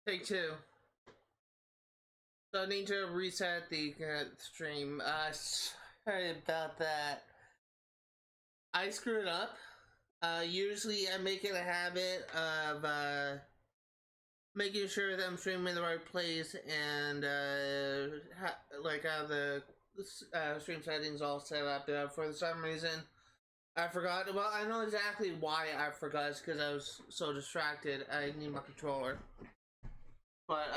Take two. So I need to reset the stream. Sorry about that. I screwed up. Usually I make it a habit of making sure that I'm streaming in the right place and have the stream settings all set up. For some reason, I forgot. Well, I know exactly why I forgot. It's because I was so distracted. I need my controller. But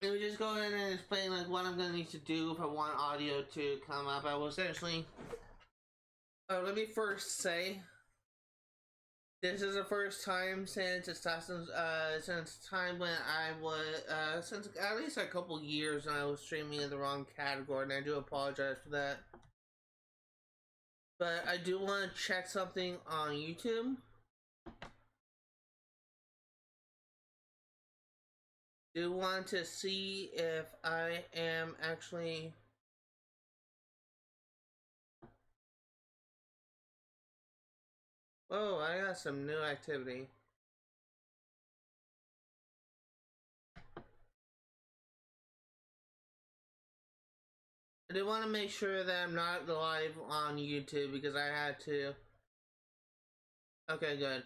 let me just go in and explain like what I'm gonna need to do if I want audio to come up. I will essentially. Let me first say, this is the first time since since time when I was since at least a couple years when I was streaming in the wrong category, and I do apologize for that. But I do want to check something on YouTube. Do want to see if I am actually. Oh, I got some new activity. I do want to make sure that I'm not live on YouTube because I had to. Okay, good.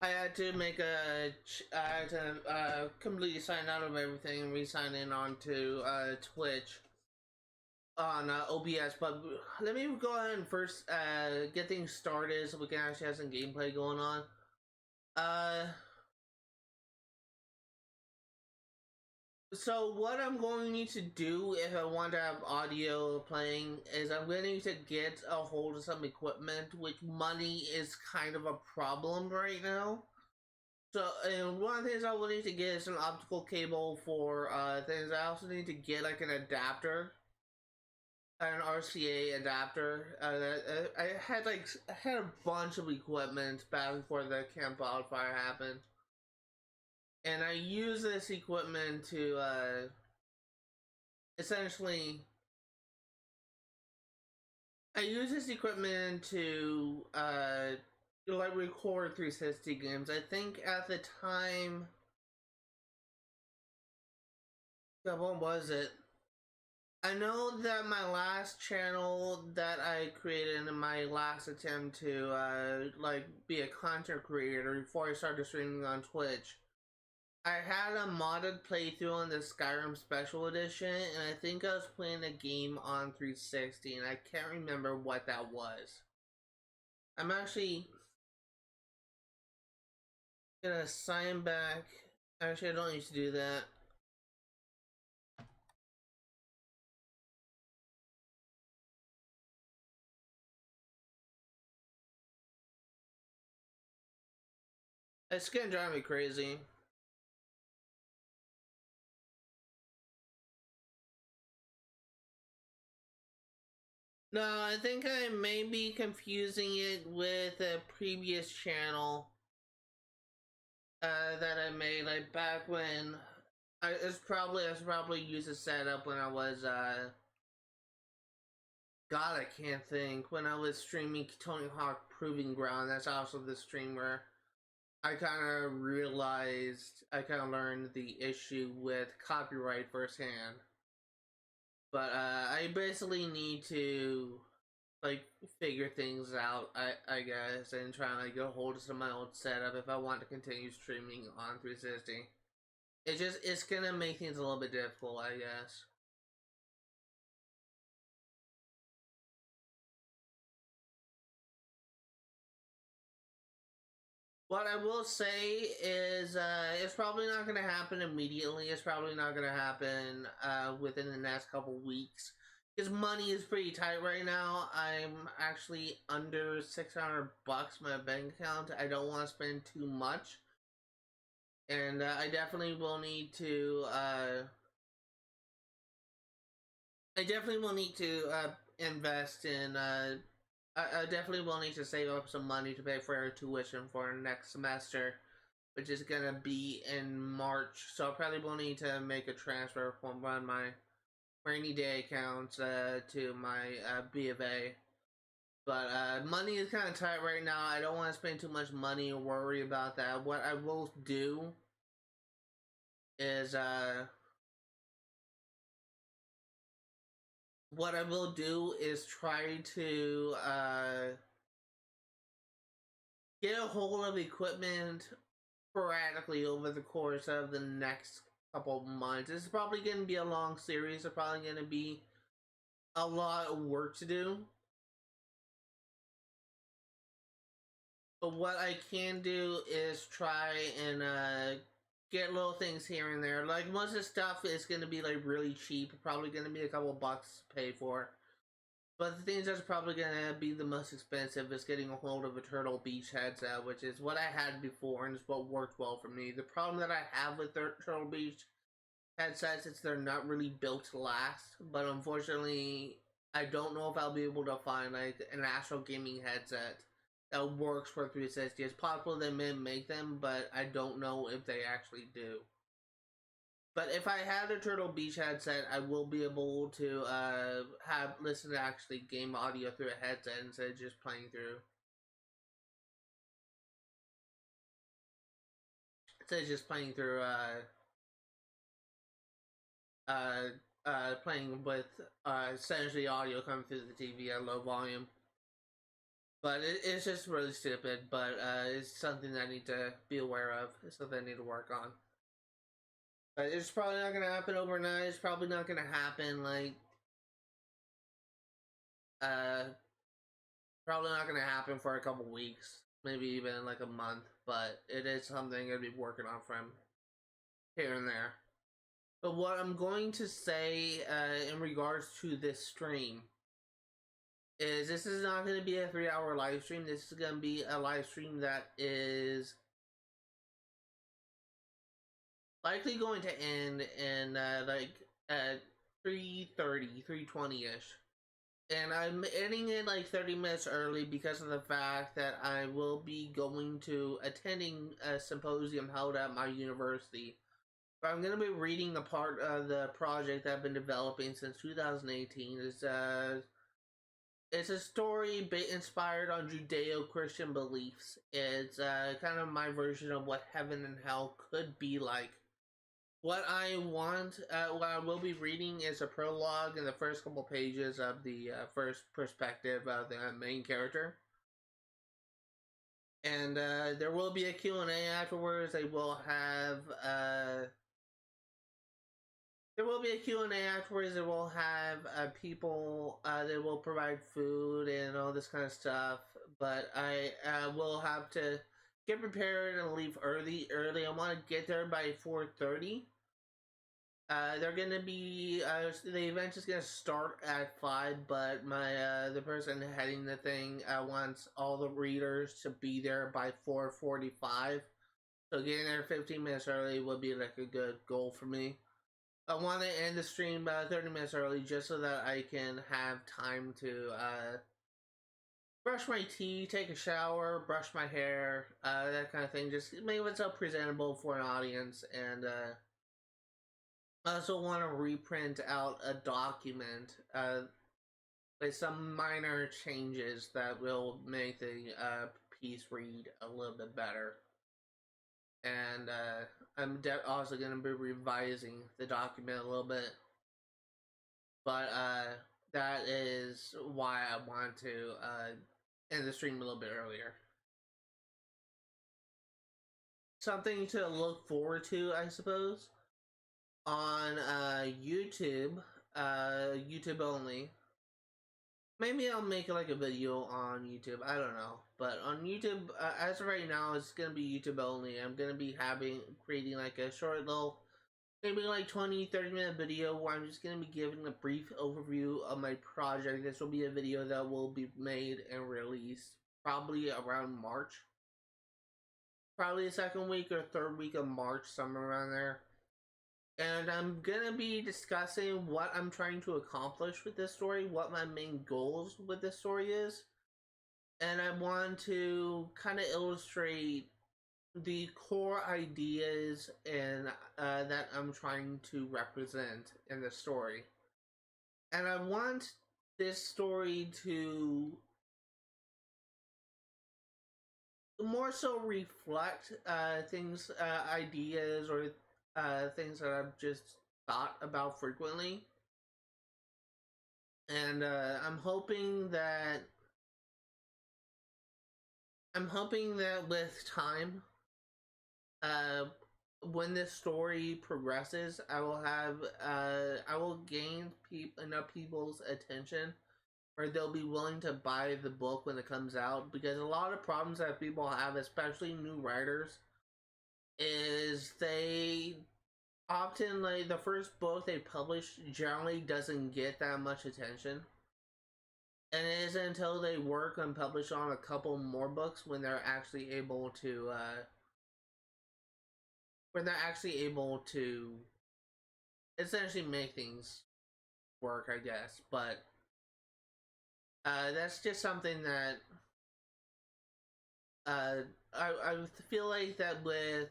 I had to make I had to completely sign out of everything and re-sign in onto Twitch on OBS. But let me go ahead and first get things started so we can actually have some gameplay going on. So what I'm going to need to do if I want to have audio playing is I'm going to need to get a hold of some equipment, which money is kind of a problem right now. So, and one of the things I will need to get is an optical cable for things. I also need to get like an adapter, an RCA adapter. I had a bunch of equipment back before the Camp Wildfire happened, and I use this equipment to essentially. I use this equipment to like record 360 games. I think at the time, God, what was it? I know that my last channel that I created in my last attempt to like be a content creator before I started streaming on Twitch, I had a modded playthrough on the Skyrim Special Edition, and I think I was playing a game on 360, and I can't remember what that was. I'm actually gonna sign back. Actually, I don't need to do that. It's gonna drive me crazy. No, I think I may be confusing it with a previous channel that I made like back when I was probably used a setup when I was God, I can't think, when I was streaming Tony Hawk Proving Ground. That's also the stream where I kind of realized, I kind of learned the issue with copyright firsthand. But I basically need to like figure things out, I guess, and try and like get a hold of some of my old setup if I want to continue streaming on 360. It's gonna make things a little bit difficult, I guess. What I will say is, it's probably not going to happen immediately. It's probably not going to happen within the next couple weeks. Because money is pretty tight right now. I'm actually under $600 my bank account. I don't want to spend too much, and I definitely will need to. I definitely will need to invest in. I definitely will need to save up some money to pay for tuition for next semester, which is gonna be in March. So I probably will need to make a transfer from one of my rainy day accounts to my B of A. But money is kind of tight right now. I don't want to spend too much money or worry about that. What I will do is what I will do is try to get a hold of equipment sporadically over the course of the next couple months. It's probably going to be a long series. It's probably going to be a lot of work to do. But what I can do is try and get little things here and there. Like most of the stuff is going to be like really cheap. Probably going to be a couple bucks to pay for. But the things that's probably going to be the most expensive is getting a hold of a Turtle Beach headset, which is what I had before and is what worked well for me. The problem that I have with Turtle Beach headsets is they're not really built to last. But unfortunately, I don't know if I'll be able to find like an actual gaming headset that works for 360. It's possible they may make them, but I don't know if they actually do. But if I had a Turtle Beach headset, I will be able to have listen to actually game audio through a headset instead of just playing through. Instead of just playing through uh, playing with essentially audio coming through the TV at low volume. But it's just really stupid. But it's something that I need to be aware of. It's something I need to work on. But it's probably not gonna happen overnight. It's probably not gonna happen like uh probably not gonna happen for a couple weeks, maybe even like a month. But it is something I'm gonna be working on from here and there. But what I'm going to say in regards to this stream is this is not going to be a 3-hour live stream. This is going to be a live stream that is likely going to end in like at 3:30, 3:20ish. And I'm ending it like 30 minutes early because of the fact that I will be going to attending a symposium held at my university. But I'm going to be reading a part of the project that I've been developing since 2018. It's a story inspired on Judeo-Christian beliefs. It's kind of my version of what heaven and hell could be like. What I will be reading is a prologue and the first couple pages of the first perspective of the main character. And there will be a Q&A afterwards. There will be a Q&A afterwards. It will have people that will provide food and all this kind of stuff. But I will have to get prepared and leave early. I want to get there by 4:30. They're gonna be the event is gonna start at 5, but the person heading the thing wants all the readers to be there by 4:45. So getting there 15 minutes early would be like a good goal for me. I want to end the stream 30 minutes early just so that I can have time to brush my teeth, take a shower, brush my hair, that kind of thing. Just make myself presentable for an audience. And I also want to reprint out a document with some minor changes that will make the piece read a little bit better. And I'm also going to be revising the document a little bit. But that is why I want to end the stream a little bit earlier. Something to look forward to, I suppose, on YouTube, YouTube only. Maybe I'll make like a video on YouTube. I don't know, but on YouTube, as of right now, it's gonna be YouTube only. I'm gonna be creating like a short little, maybe like 20-30 minute video where I'm just going to be giving a brief overview of my project. This will be a video that will be made and released probably around March. Probably the second week or third week of March, somewhere around there. And I'm going to be discussing what I'm trying to accomplish with this story, what my main goals with this story is. And I want to kind of illustrate the core ideas and that I'm trying to represent in the story. And I want this story to more so reflect things, ideas, or things that I've just thought about frequently, and I'm hoping that with time, uh, when this story progresses, I will gain enough people's attention where they'll be willing to buy the book when it comes out. Because a lot of problems that people have, especially new writers, is they often, like, the first book they publish generally doesn't get that much attention, and it isn't until they work and publish on a couple more books when they're actually able to essentially make things work, I guess. But that's just something that uh, I feel like that with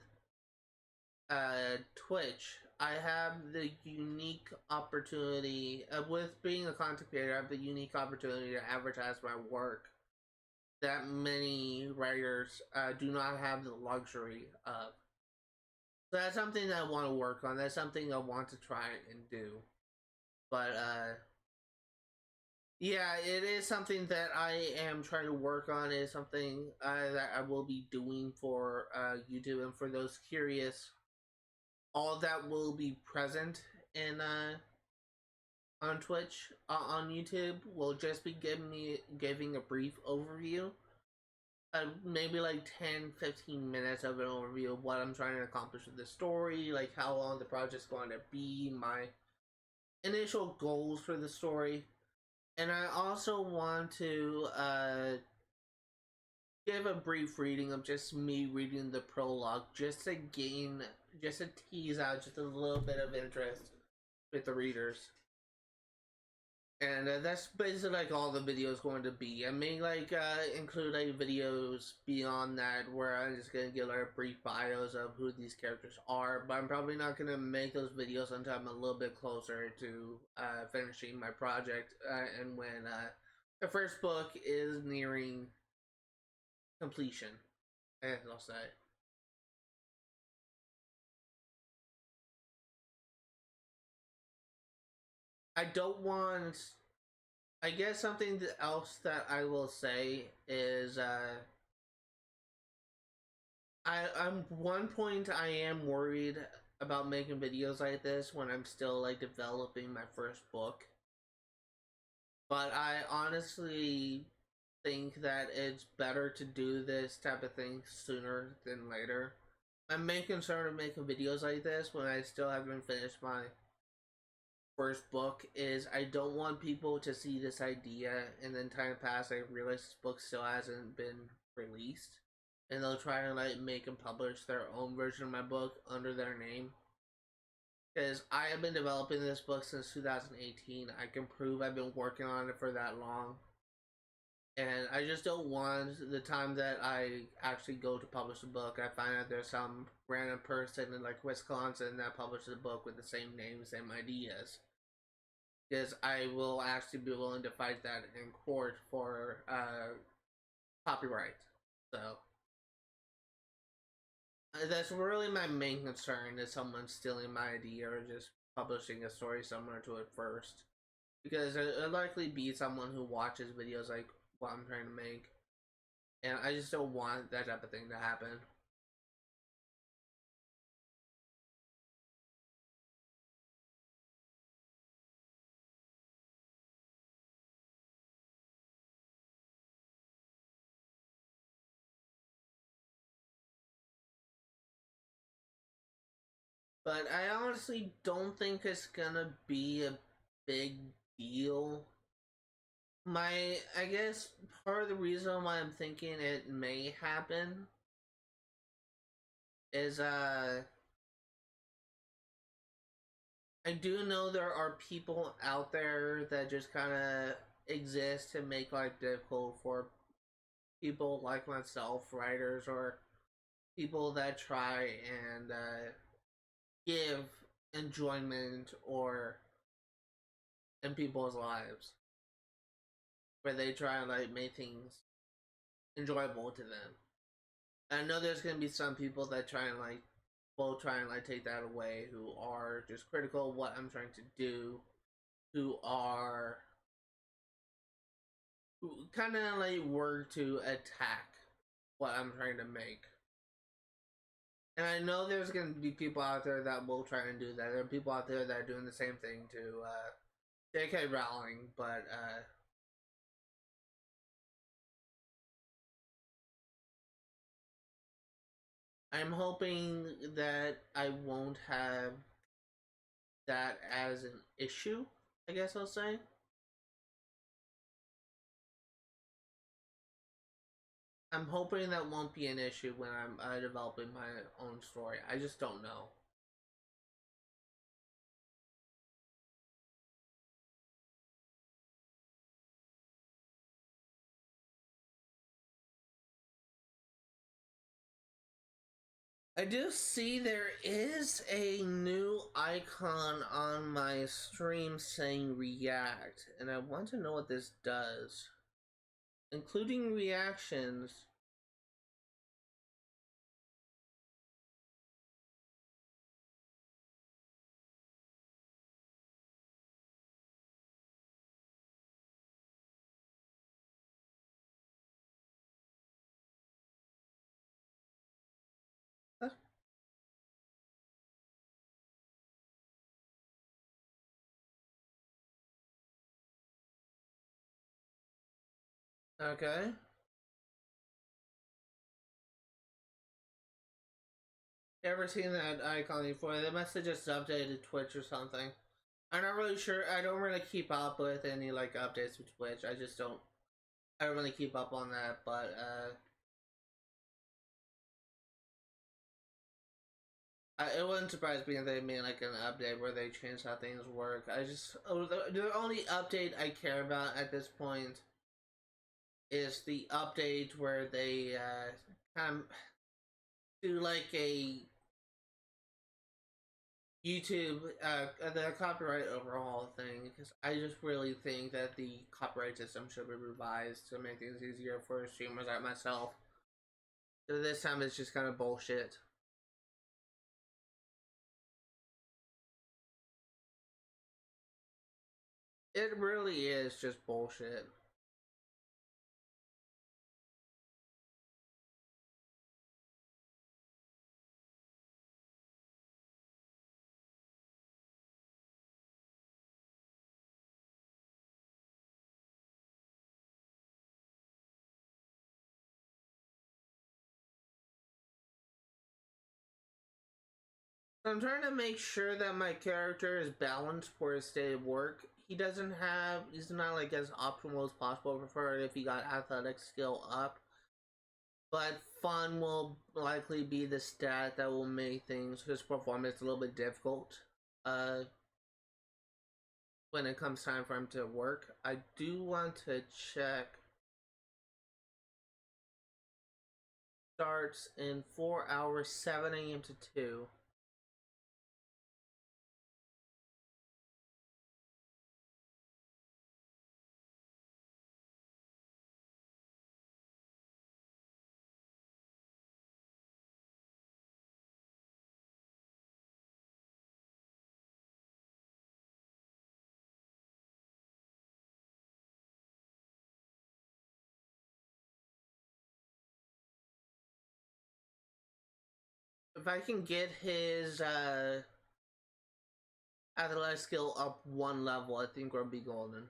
Twitch, I have the unique opportunity with being a content creator. I have the unique opportunity to advertise my work that many writers do not have the luxury of. So that's something that I want to work on. That's something I want to try and do. But yeah, it is something that I am trying to work on. It is something that I will be doing for YouTube, and for those curious, all that will be present in on Twitch, on YouTube, will just be giving a brief overview, maybe like 10-15 minutes of an overview of what I'm trying to accomplish with the story, like how long the project's going to be, my initial goals for the story. And I also want to give a brief reading of just me reading the prologue, just to tease out just a little bit of interest with the readers. And that's basically like all the videos going to be. I may like include like videos beyond that where I'm just gonna give like brief bios of who these characters are, but I'm probably not gonna make those videos until I'm a little bit closer to finishing my project, and when the first book is nearing completion, as I'll say. I don't want. I guess something else that I will say is I'm one point I am worried about making videos like this when I'm still like developing my first book. But I honestly think that it's better to do this type of thing sooner than later. My main concern of making videos like this when I still haven't finished my first book is I don't want people to see this idea and then time pass, I realize this book still hasn't been released, and they'll try and like make and publish their own version of my book under their name. Because I have been developing this book since 2018. I can prove I've been working on it for that long. And I just don't want the time that I actually go to publish a book, I find out there's some random person in like Wisconsin that publishes a book with the same name, same ideas. Because I will actually be willing to fight that in court for copyright. So that's really my main concern, is someone stealing my idea or just publishing a story similar to it first. Because it'll likely be someone who watches videos like what I'm trying to make. And I just don't want that type of thing to happen. But I honestly don't think it's gonna be a big deal. I guess part of the reason why I'm thinking it may happen is I do know there are people out there that just kind of exist to make life difficult for people like myself, writers, or people that try and give enjoyment or in people's lives, where they try and like make things enjoyable to them. I know there's gonna be some people that try and like will try and like take that away, who are just critical of what I'm trying to do, who are who kind of like work to attack what I'm trying to make. And I know there's going to be people out there that will try and do that. There are people out there that are doing the same thing to J.K. Rowling, but I'm hoping that I won't have that as an issue, I guess I'll say. I'm hoping that won't be an issue when I'm developing my own story. I just don't know. I do see there is a new icon on my stream saying react, and I want to know what this does. Including reactions. Okay. Ever seen that icon before? They must have just updated Twitch or something. I'm not really sure. I don't really keep up with any like updates with Twitch. I just don't. I don't really keep up on that, but it wouldn't surprise me if they made like an update where they change how things work. The only update I care about at this point is the update where they kind of do like a YouTube the copyright overhaul thing, because I just really think that the copyright system should be revised to make things easier for streamers like myself. So this time it's just kind of bullshit. It really is just bullshit. I'm trying to make sure that my character is balanced for his day of work. He's not like as optimal as possible. I prefer it if he got athletic skill up. But fun will likely be the stat that will make his performance a little bit difficult. When it comes time for him to work, I do want to check. Starts in 4 hours, 7 a.m. to 2. If I can get his athletic skill up one level, I think we'll be golden.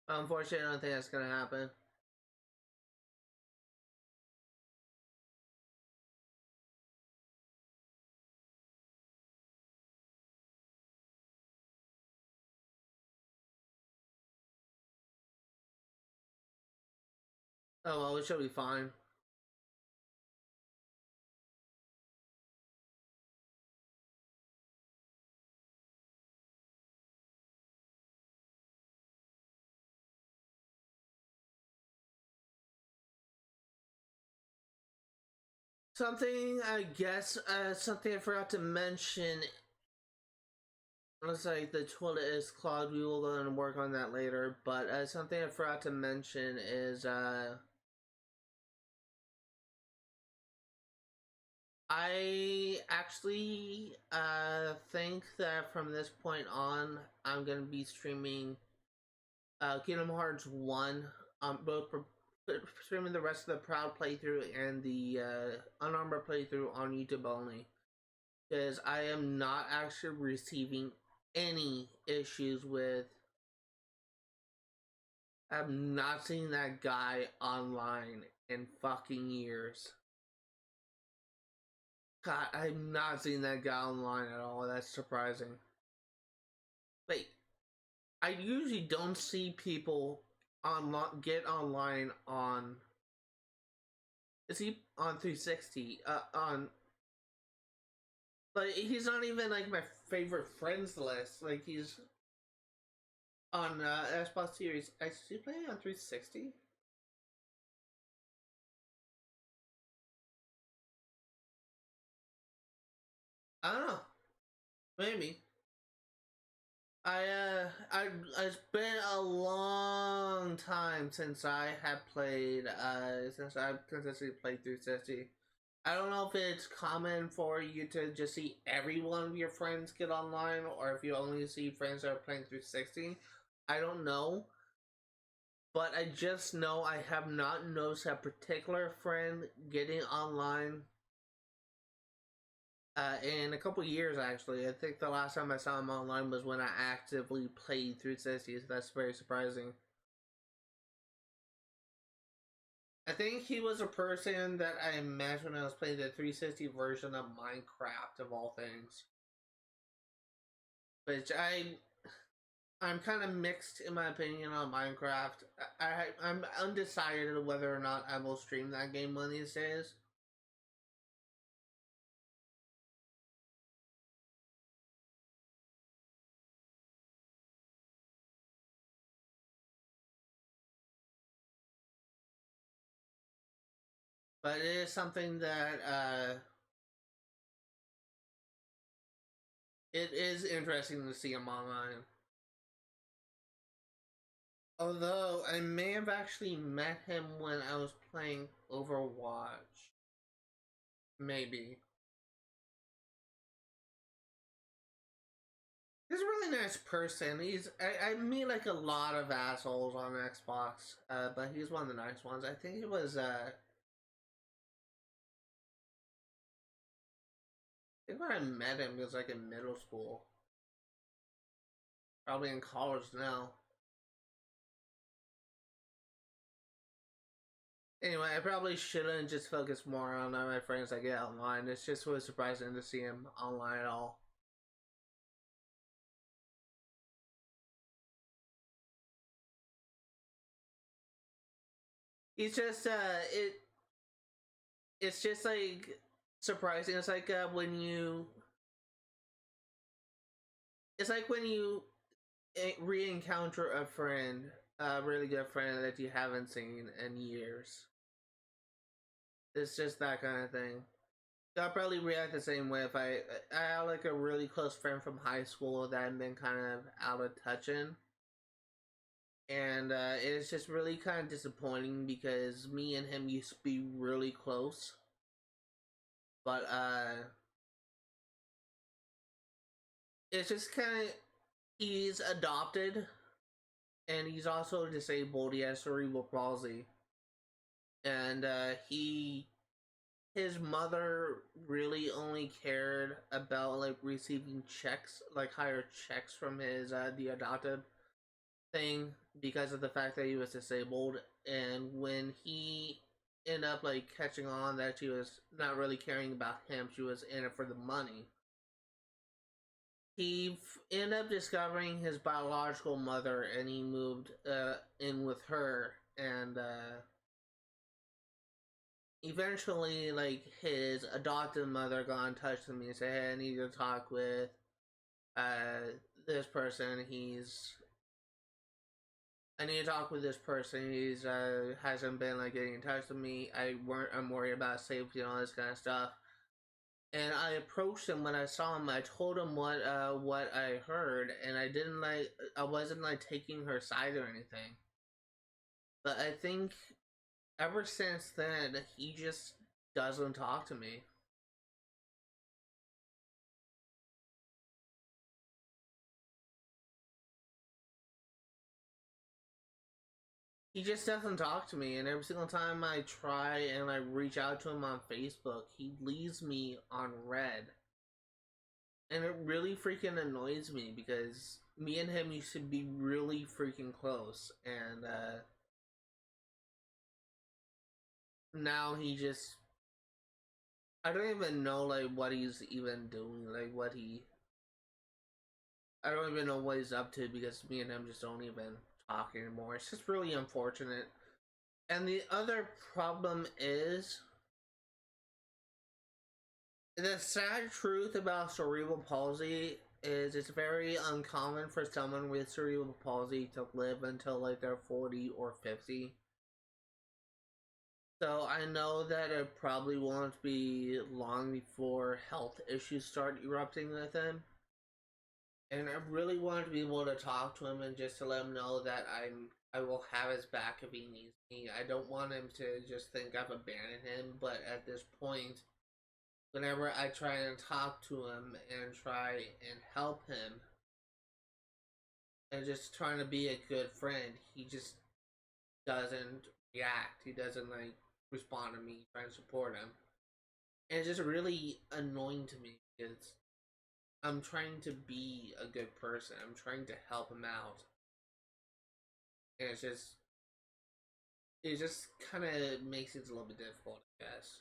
Unfortunately, I don't think that's gonna happen. Oh well, it should be fine. Something I guess something I forgot to mention. Looks like the toilet is clogged. We will go and work on that later. But something I forgot to mention is I actually think that from this point on, I'm gonna be streaming Kingdom Hearts 1, both streaming the rest of the Proud playthrough and the Unarmored playthrough on YouTube only. Because I am not actually receiving any issues with. I've not seen that guy online in fucking years. God, I've not seen that guy online at all. That's surprising. Wait, I usually don't see people get online on. Is he on 360? On like he's not even like my favorite friends list. Like he's on Xbox Series. Is he playing on 360? I don't know. Maybe. It's been a long time since I have played since I've consistently played 360. I don't know if it's common for you to just see every one of your friends get online, or if you only see friends that are playing 360. I don't know, but I just know I have not noticed a particular friend getting online in a couple years. Actually, I think the last time I saw him online was when I actively played 360. So that's very surprising. I think he was a person that I met when I was playing the 360 version of Minecraft, of all things. Which I'm kind of mixed in my opinion on Minecraft. I'm undecided whether or not I will stream that game one of these days. But it is something that it is interesting to see him online. Although I may have actually met him when I was playing Overwatch. Maybe. He's a really nice person. I meet like a lot of assholes on Xbox, but he's one of the nice ones. I think it was I think when I met him, it was like in middle school. Probably in college now. Anyway, I probably shouldn't just focus more on my friends I get online. It's just really surprising to see him online at all. He's just it's just like surprising. It's like when you it's like when you re-encounter a friend, a really good friend that you haven't seen in years. It's just that kind of thing. I'll probably react the same way if I had like a really close friend from high school that I've been kind of out of touch in, and it's just really kind of disappointing because me and him used to be really close, but it's just kind of he's adopted and he's also disabled. He has cerebral palsy, and his mother really only cared about like receiving checks, like higher checks from his the adopted thing because of the fact that he was disabled. And when he ended up like catching on that she was not really caring about him, she was in it for the money. He ended up discovering his biological mother, and he moved in with her. And eventually, like his adopted mother got in touch with me and said, "Hey, I need to talk with uh, this person. I need to talk with this person. He's hasn't been like getting in touch with me. I'm worried about safety and all this kind of stuff. And I approached him when I saw him. I told him what I heard, and I wasn't like taking her side or anything. But I think ever since then, he just doesn't talk to me. He just doesn't talk to me, and every single time I try and I reach out to him on Facebook, he leaves me on red. And it really freaking annoys me because me and him used to be really freaking close, and now he just I don't even know like what he's even doing, like what he I don't even know what he's up to because me and him just don't even talk anymore. It's just really unfortunate. And the other problem is the sad truth about cerebral palsy is it's very uncommon for someone with cerebral palsy to live until like they're 40 or 50. So I know that it probably won't be long before health issues start erupting with him. And I really wanted to be able to talk to him and just to let him know that I will have his back if he needs me. I don't want him to just think I've abandoned him, but at this point, whenever I try and talk to him and try and help him and just trying to be a good friend, he just doesn't react. He doesn't like respond to me, trying to support him. And it's just really annoying to me because I'm trying to be a good person. I'm trying to help him out. And it just kind of makes it a little bit difficult, I guess.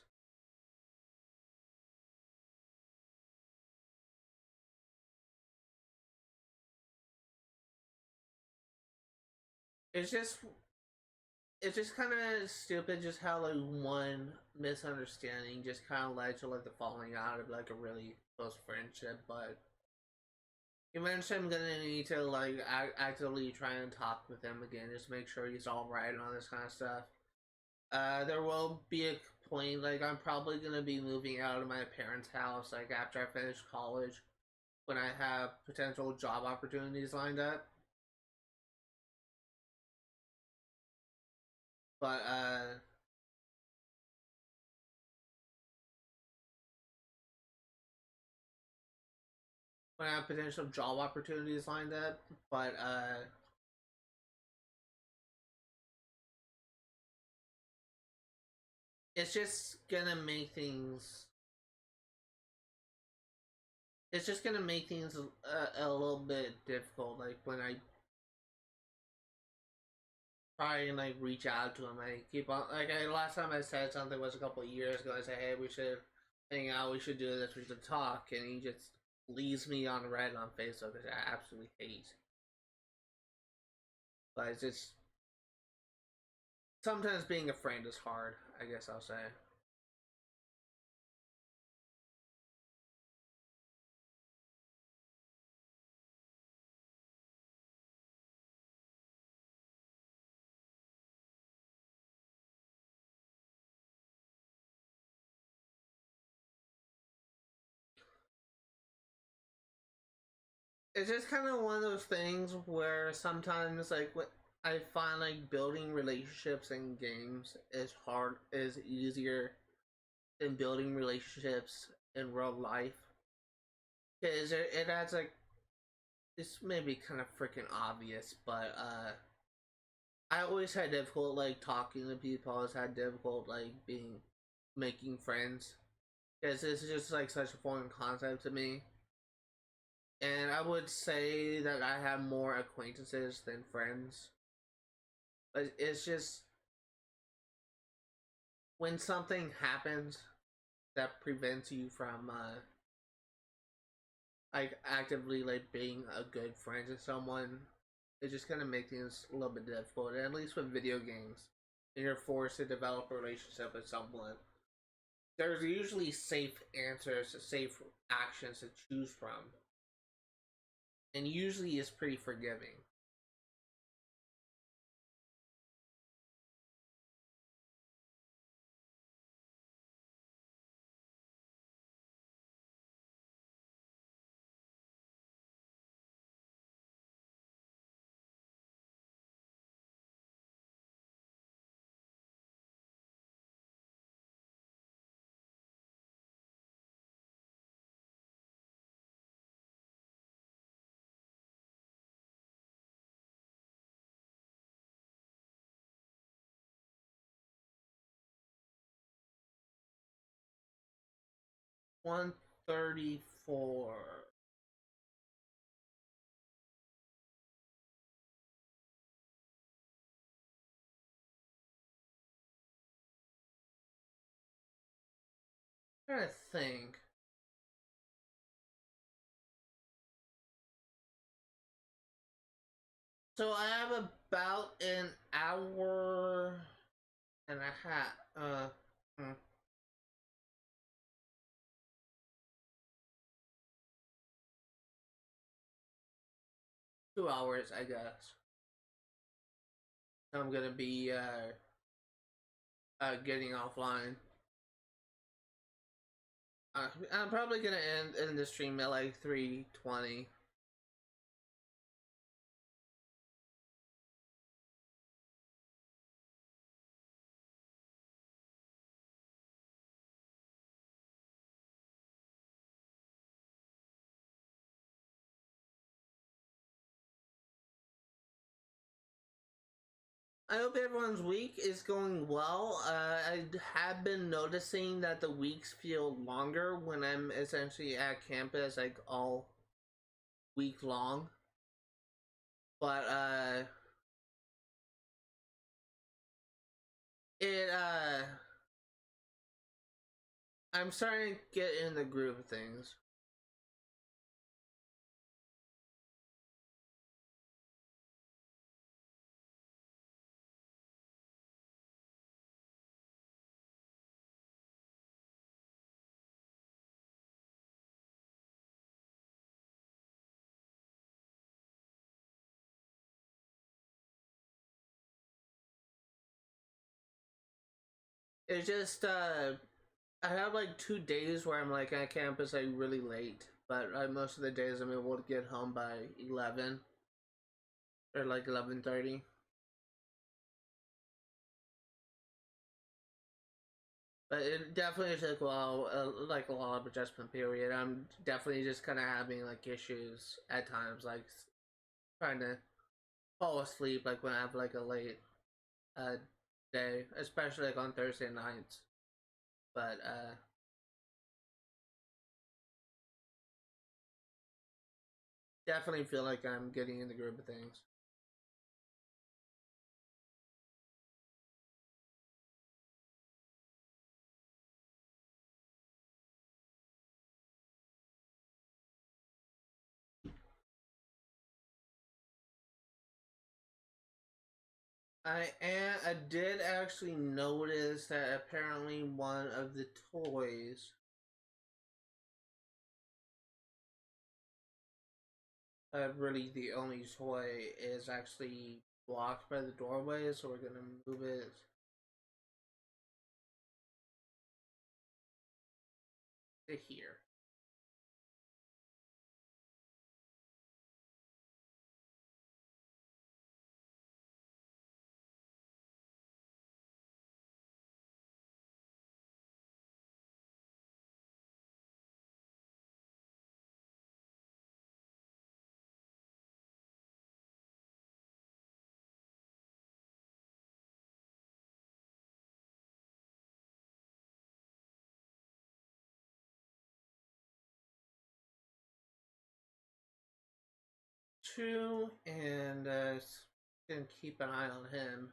It's just it's just kind of stupid just how like one misunderstanding just kind of led to like the falling out of like a really close friendship. But eventually I'm gonna need to like actively try and talk with him again, just make sure he's all right and all this kind of stuff. There will be a point like I'm probably gonna be moving out of my parents' house like after I finish college, when I have potential job opportunities lined up. But when I have potential job opportunities lined up, but it's just gonna make things. It's just gonna make things a little bit difficult. Like when I try and like reach out to him, I keep on like last time I said something was a couple of years ago. I said, "Hey, we should hang out. We should do this. We should talk," and he just leaves me on red on Facebook, which I absolutely hate. But it's just sometimes being a friend is hard. I guess I'll say. It's just kind of one of those things where sometimes like what I find like building relationships in games is easier than building relationships in real life because it adds like this may be kind of freaking obvious, but I always had difficult like talking to people. I always had difficult like being making friends because it's just like such a foreign concept to me. And I would say that I have more acquaintances than friends. But it's just when something happens that prevents you from like actively like being a good friend to someone, it's just gonna make things a little bit difficult. And at least with video games, and you're forced to develop a relationship with someone, there's usually safe answers, safe actions to choose from, and usually it's pretty forgiving. 134. I'm trying to think. So I have about an hour and a half. Hmm. 2 hours, I guess. I'm gonna be getting offline. I'm probably gonna end in the stream at like 3:20. I hope everyone's week is going well. I have been noticing that the weeks feel longer when I'm essentially at campus, like all week long. But it I'm starting to get in the groove of things. It's just I have like 2 days where I'm like at campus like really late, but most of the days I'm able to get home by 11 or like 11:30. But it definitely took a while, like a lot of adjustment period. I'm definitely just kind of having like issues at times, like trying to fall asleep, like when I have like a late uh, day, especially like on Thursday nights. But definitely feel like I'm getting in the groove of things. I did actually notice that apparently one of the toys, really the only toy, is actually blocked by the doorway, so we're gonna move it to here. Two, and gonna keep an eye on him.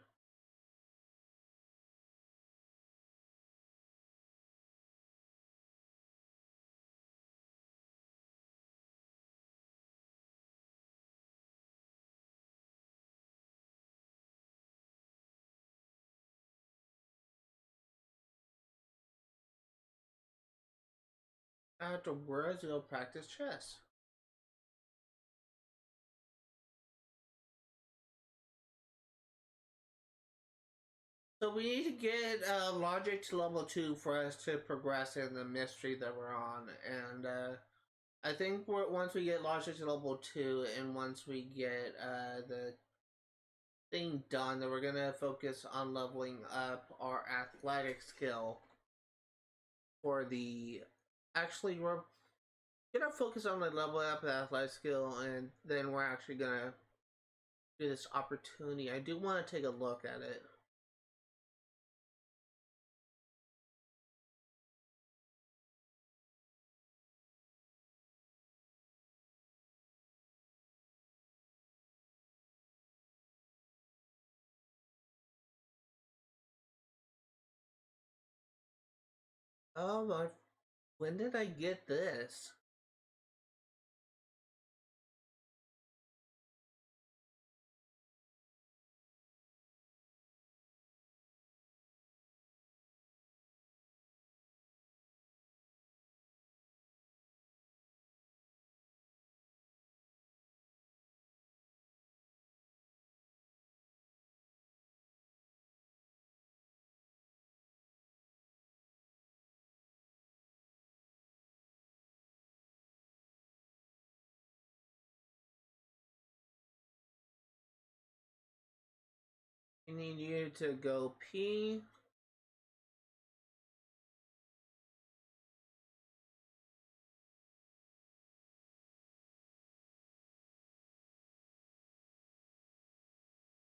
Afterwards, we'll practice chess. So we need to get logic to level 2 for us to progress in the mystery that we're on, and I think once we get logic to level 2, and once we get the thing done, that we're gonna focus on leveling up our athletic skill for the. Actually, we're gonna focus on the level up the athletic skill, and then we're actually gonna do this opportunity. I do want to take a look at it. Oh my, when did I get this? I need you to go pee.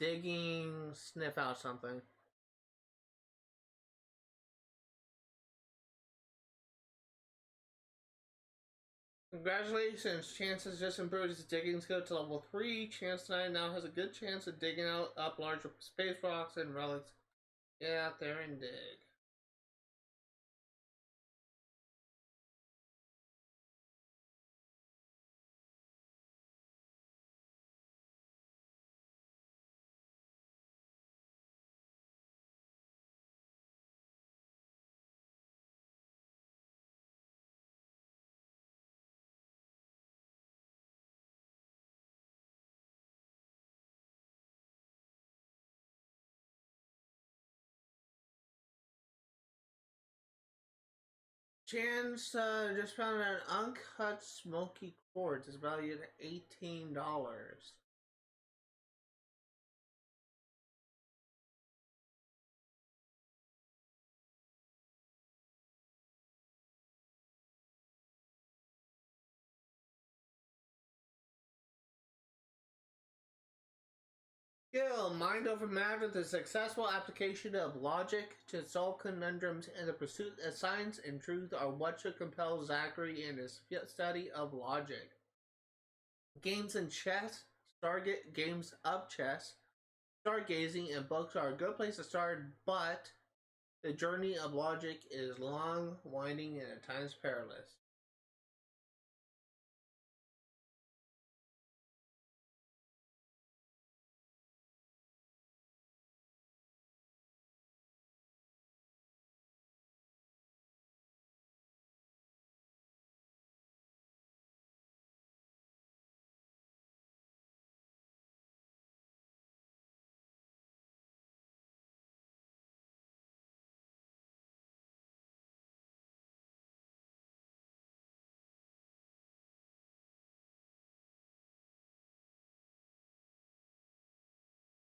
Digging, sniff out something. Congratulations, Chance has just improved his digging skill to level 3. Chance 9 now has a good chance of digging up larger space rocks and relics. Get out there and dig. Chance just found an uncut smoky quartz. It's valued at $18. Skill, mind over matter, the successful application of logic to solve conundrums and the pursuit of science and truth are what should compel Zachary in his study of logic. Games in chess, Stargate games of chess, stargazing, and books are a good place to start, but the journey of logic is long, winding, and at times perilous.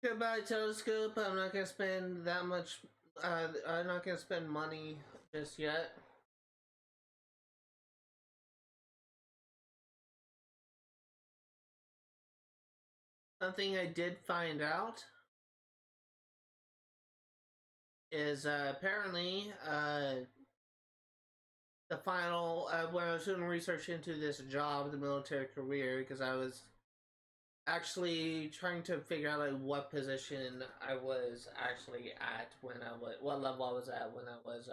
Goodbye, telescope. I'm not gonna spend that much. I'm not gonna spend money just yet. Something I did find out is apparently the final when I was doing research into this job, the military career, because I was actually trying to figure out like what position I was actually at when I was what level I was at when I was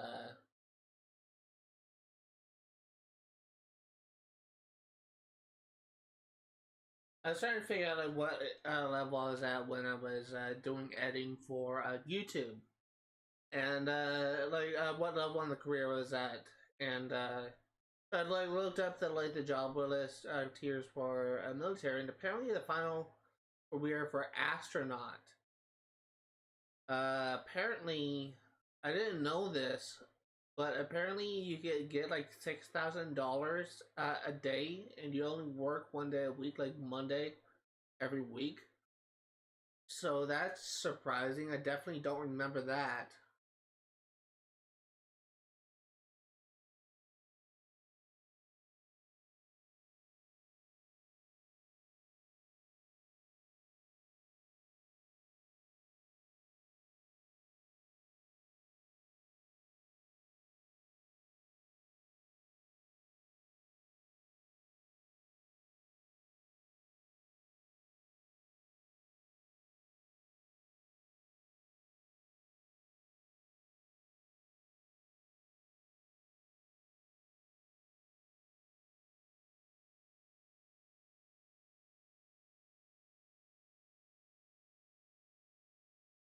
trying to figure out like what level I was at when I was doing editing for YouTube and what level in the career I was at and I like looked up the job list tiers for military and apparently the final career for astronaut. Apparently, I didn't know this, but apparently you get like $6,000 a day, and you only work 1 day a week, like Monday every week. So that's surprising. I definitely don't remember that.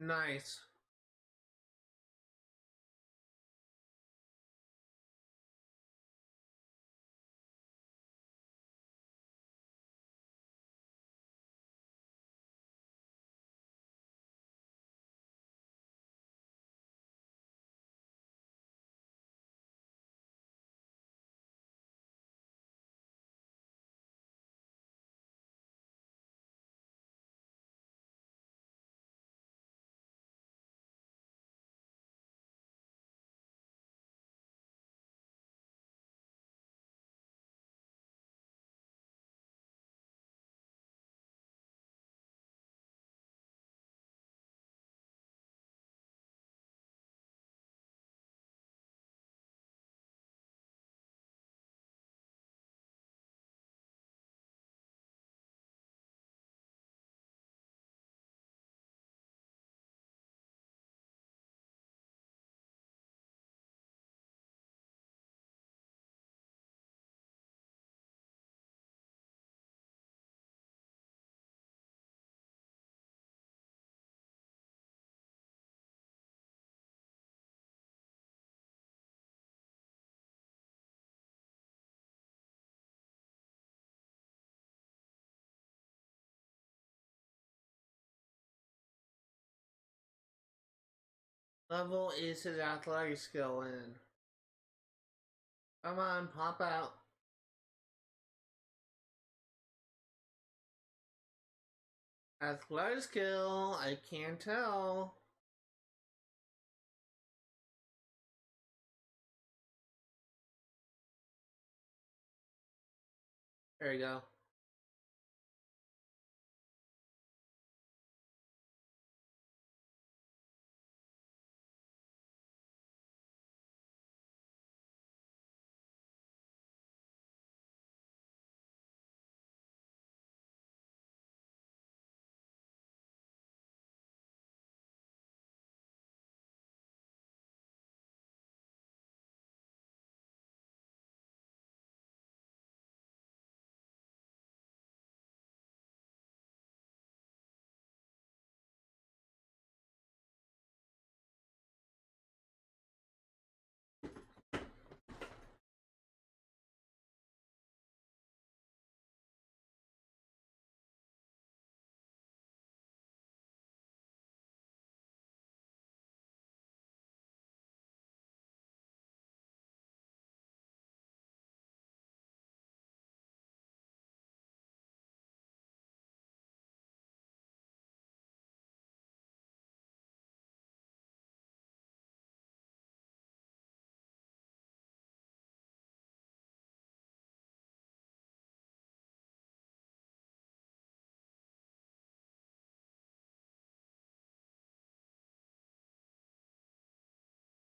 Nice. Level is his athletic skill in. Come on, pop out. Athletic skill, I can't tell. There you go.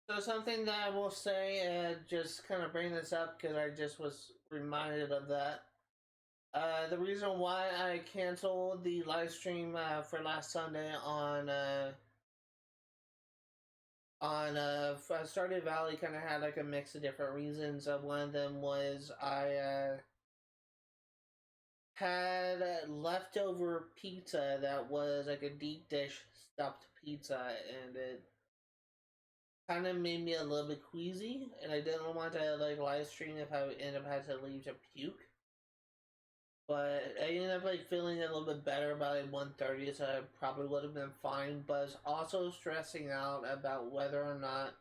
So something that I will say, just kind of bring this up because I just was reminded of that. The reason why I canceled the live stream for last Sunday on Stardew Valley kind of had like a mix of different reasons. One of them was I had leftover pizza that was like a deep dish stuffed pizza, and it kind of made me a little bit queasy, and I didn't want to like live stream if I end up having to leave to puke. But I ended up like feeling a little bit better about like 1:30, so I probably would have been fine. But I was also stressing out about whether or not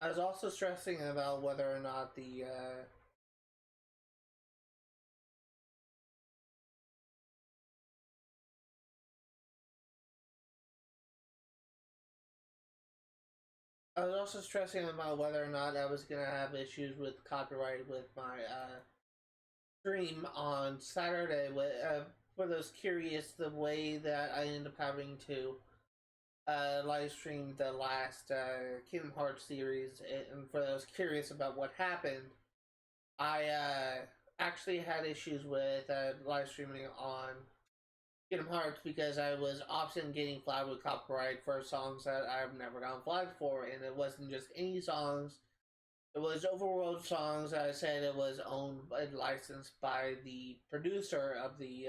I was also stressing about whether or not the I was also stressing about whether or not I was gonna have issues with copyright with my stream on Saturday. For those curious, the way that I ended up having to live stream the last Kingdom Hearts series, and for those curious about what happened, I actually had issues with live streaming on Kingdom Hearts because I was often getting flagged with copyright for songs that I've never gotten flagged for, and it wasn't just any songs. It was Overworld Songs. I said it was owned and licensed by the producer of the.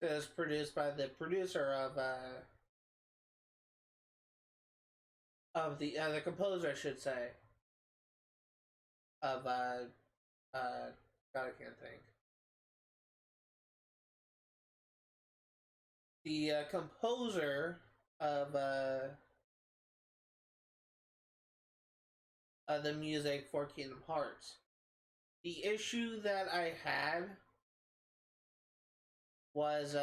It was produced by the producer of the composer, I should say, of God, I can't think. The composer of the music for Kingdom Hearts. The issue that I had was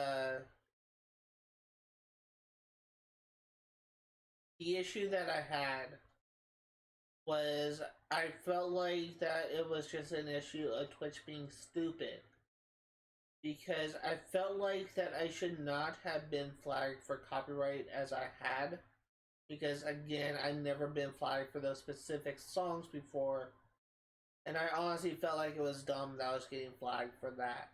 the issue that I had was I felt like that it was just an issue of Twitch being stupid. Because I felt like that I should not have been flagged for copyright as I had. Because again, I've never been flagged for those specific songs before. And I honestly felt like it was dumb that I was getting flagged for that.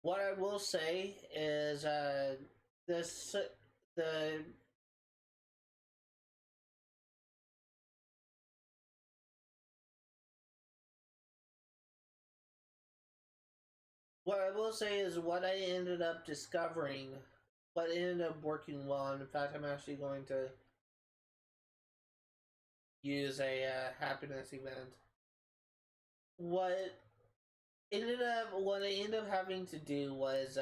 What I will say is this the what I will say is what I ended up discovering, what ended up working well. And in fact, I'm actually going to use a happiness event. What I ended up having to do was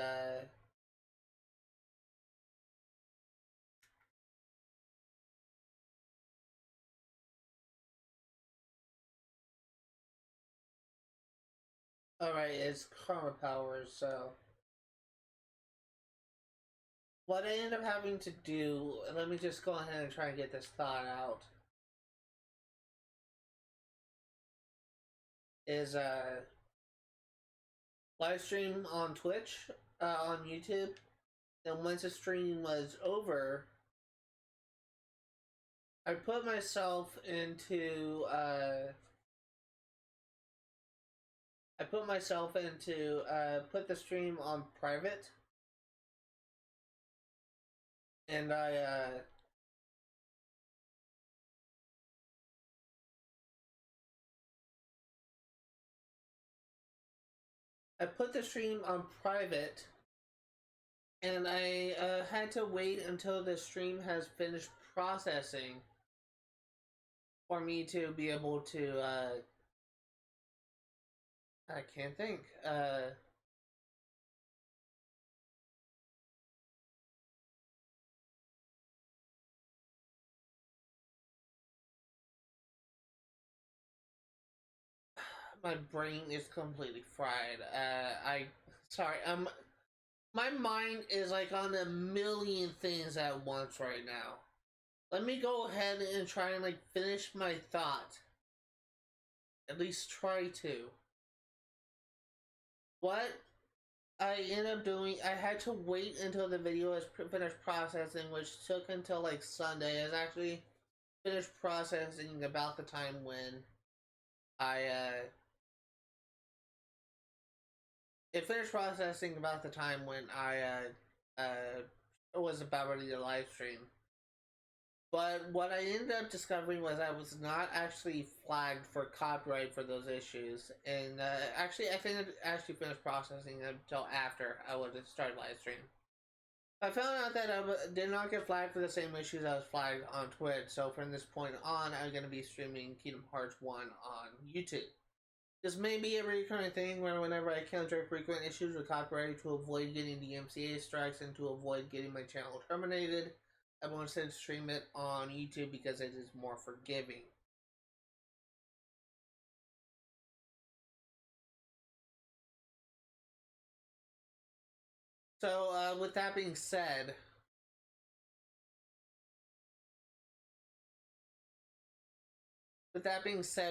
alright, it's karma powers, so what I ended up having to do, let me just go ahead and try and get this thought out, is live stream on Twitch, on YouTube, and once the stream was over, I put myself into put the stream on private, and I put the stream on private, and I had to wait until the stream has finished processing for me to be able to I can't think. My brain is completely fried. Sorry. My mind is like on a million things at once right now. Let me go ahead and try and like finish my thought. At least try to. What I ended up doing, I had to wait until the video was finished processing, which took until like Sunday. It was actually finished processing about the time when I it finished processing about the time when I was about ready to live stream. But what I ended up discovering was I was not actually flagged for copyright for those issues, and actually I think it actually finished processing until after I would have started live stream. I found out that I did not get flagged for the same issues I was flagged on Twitch, so from this point on, I'm going to be streaming Kingdom Hearts 1 on YouTube. This may be a recurring thing where whenever I encounter frequent issues with copyright to avoid getting DMCA strikes and to avoid getting my channel terminated, I will instead stream it on YouTube because it is more forgiving. So, with that being said,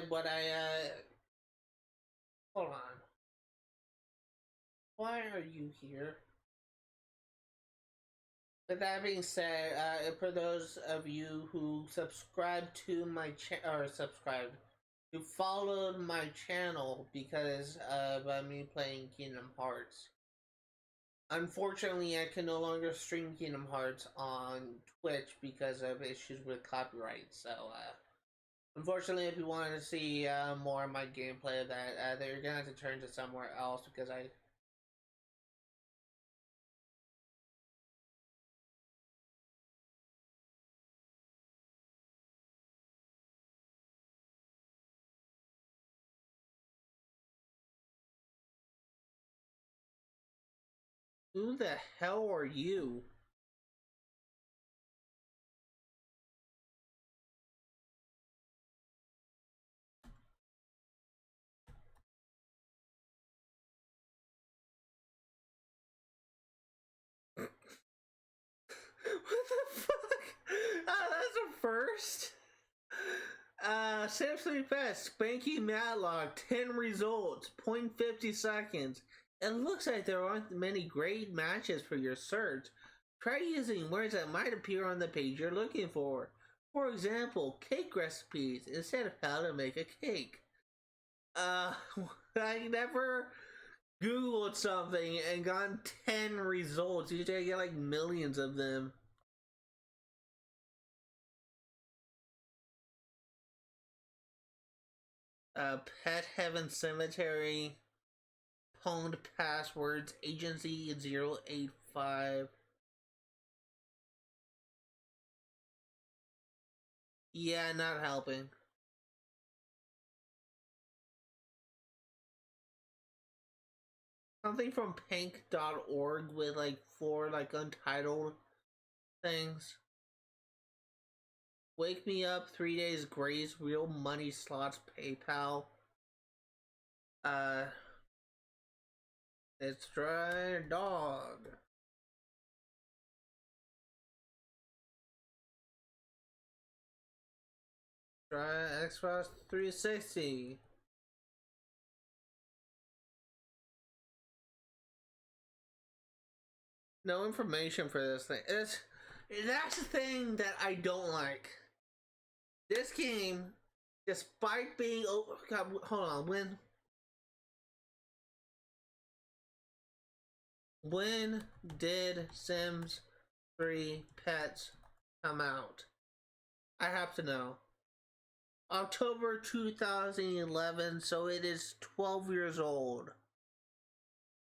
what hold on. Why are you here? With that being said, for those of you who subscribe to my who followed my channel because of me playing Kingdom Hearts, Unfortunately, I can no longer stream Kingdom Hearts on Twitch because of issues with copyright. So, unfortunately, if you wanted to see more of my gameplay of that, they're gonna have to turn to somewhere else because I. Who the hell are you? What the fuck? That's a first. Seriously fast. Spanky Matlock, 10 results, 0.50 seconds. It looks like there aren't many great matches for your search. Try using words that might appear on the page you're looking for. For example, cake recipes instead of how to make a cake. Uh, I never Googled something and gotten 10 results. Usually I get like millions of them. Pet Heaven Cemetery, pwned passwords, agency 085. Yeah, not helping. Something from pank.org with like 4 like untitled things. Wake me up, 3 days grace, real money slots, PayPal. Uh, it's dry dog. Try Xbox 360. No information for this thing. That's the thing that I don't like. This game, despite being God, hold on, when did Sims 3 Pets come out? I have to know. October 2011, so it is 12 years old.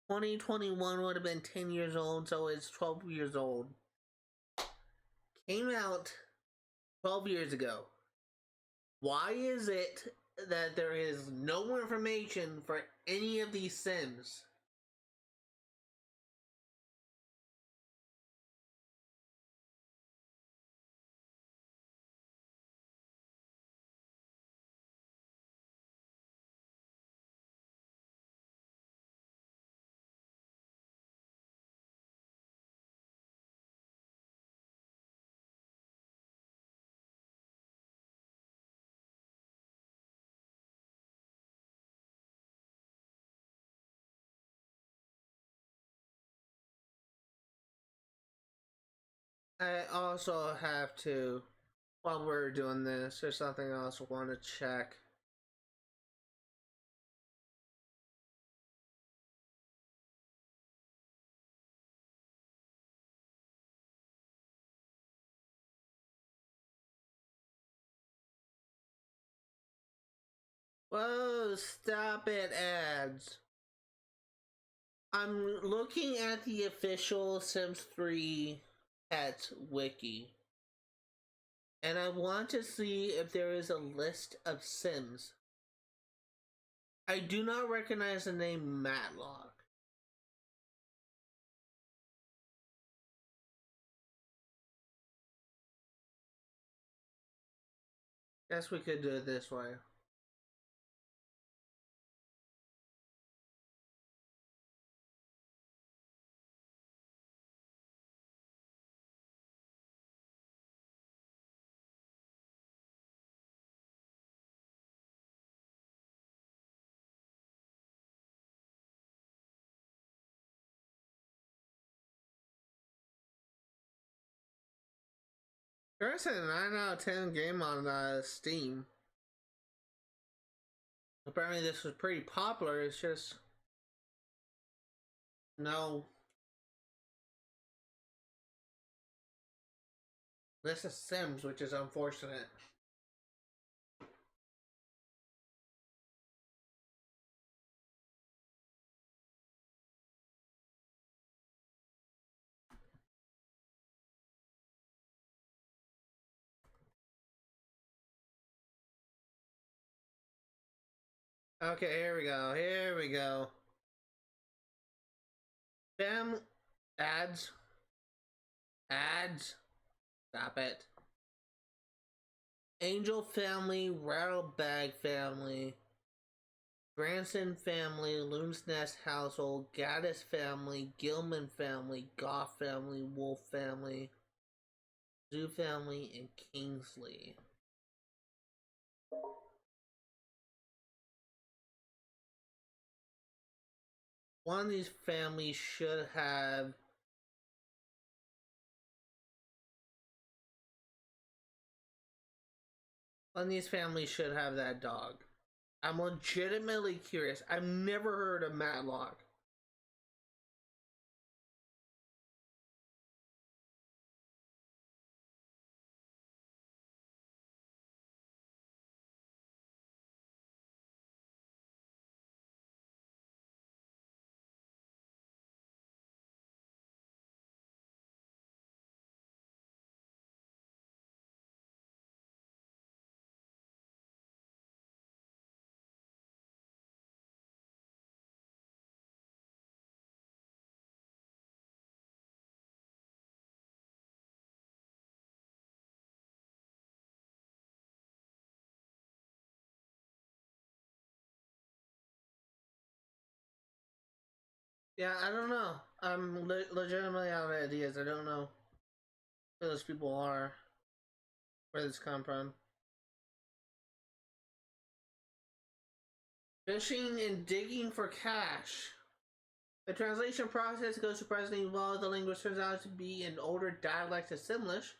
2021 would have been 10 years old, so it's 12 years old. Came out 12 years ago. Why is it that there is no information for any of these Sims? I also have to, while we're doing this, there's something else I want to check. Whoa, stop it, ads. I'm looking at the official Sims 3 Pets wiki, and I want to see if there is a list of Sims. I do not recognize the name Matlock. Guess we could do it this way. There's a 9 out of 10 game on Steam. Apparently, this was pretty popular. It's just no This is Sims, which is unfortunate. Okay, here we go. Here we go. Fam ads. Ads. Stop it. Angel family, Rattlebag family, Branson family, Loon's Nest household, Gaddis family, Gilman family, Goff family, Wolf family, Zoo family, and Kingsley. One of these families should have. One of these families should have that dog. I'm legitimately curious. I've never heard of Matlock. Yeah, I don't know. I'm legitimately out of ideas. I don't know who those people are, where this come from. Fishing and digging for cash. The translation process goes surprisingly well. The language turns out to be an older dialect of Simlish.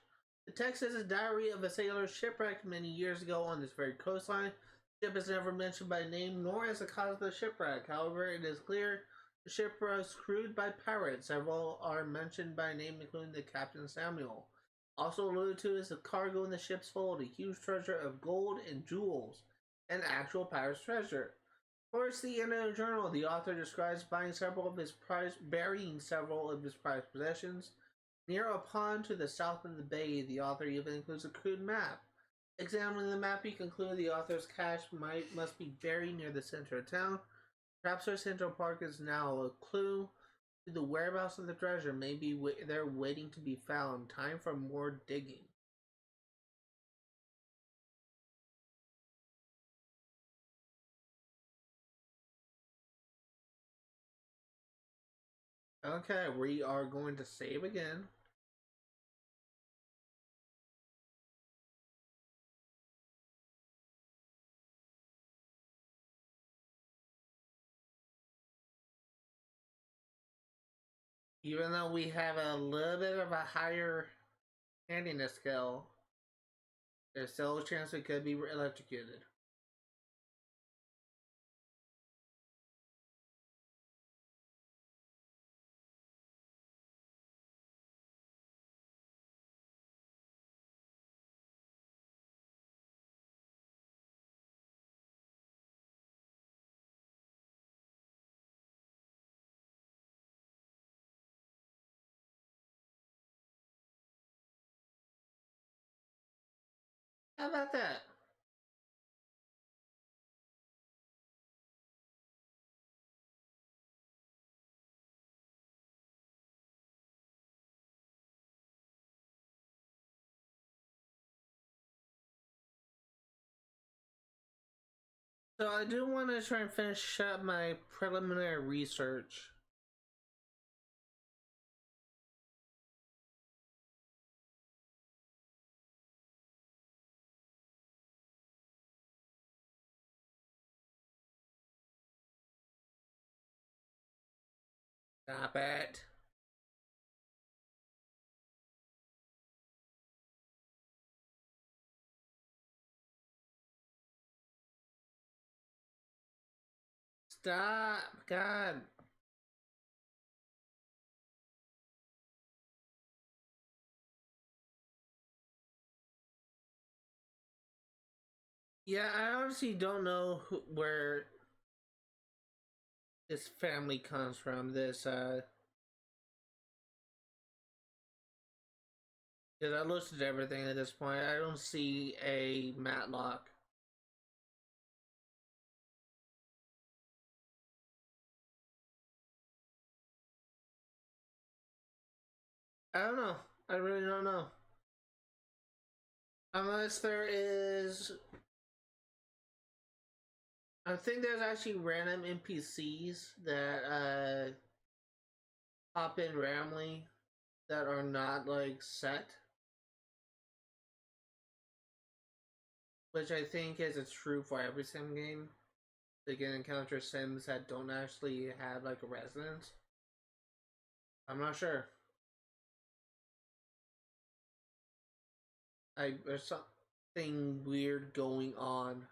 The text is a diary of a sailor shipwrecked many years ago on this very coastline. The ship is never mentioned by name nor as the cause of the shipwreck. However, it is clear the ship was crewed by pirates. Several are mentioned by name, including the Captain Samuel. Also alluded to is the cargo in the ship's hold, a huge treasure of gold and jewels, an actual pirate's treasure. Towards the end of the journal, the author describes burying several of his prized possessions. Near a pond to the south of the bay, the author even includes a crude map. Examining the map, he concludes the author's cache must be buried near the center of town. Perhaps our Central Park is now a clue to the whereabouts of the treasure. Maybe they're waiting to be found. Time for more digging. Okay, we are going to save again. Even though we have a little bit of a higher handiness skill, there's still a chance we could be electrocuted. How about that? So I do want to try and finish up my preliminary research. Stop it. Stop. God. Yeah, I honestly don't know where this family comes from. This, because I listed everything at this point. I don't see a Matlock. I don't know. I really don't know. Unless there is, I think there's actually random NPCs that pop in randomly that are not like set, which I think is a true for every sim game. They can encounter sims that don't actually have like a residence. I'm not sure. There's something weird going on.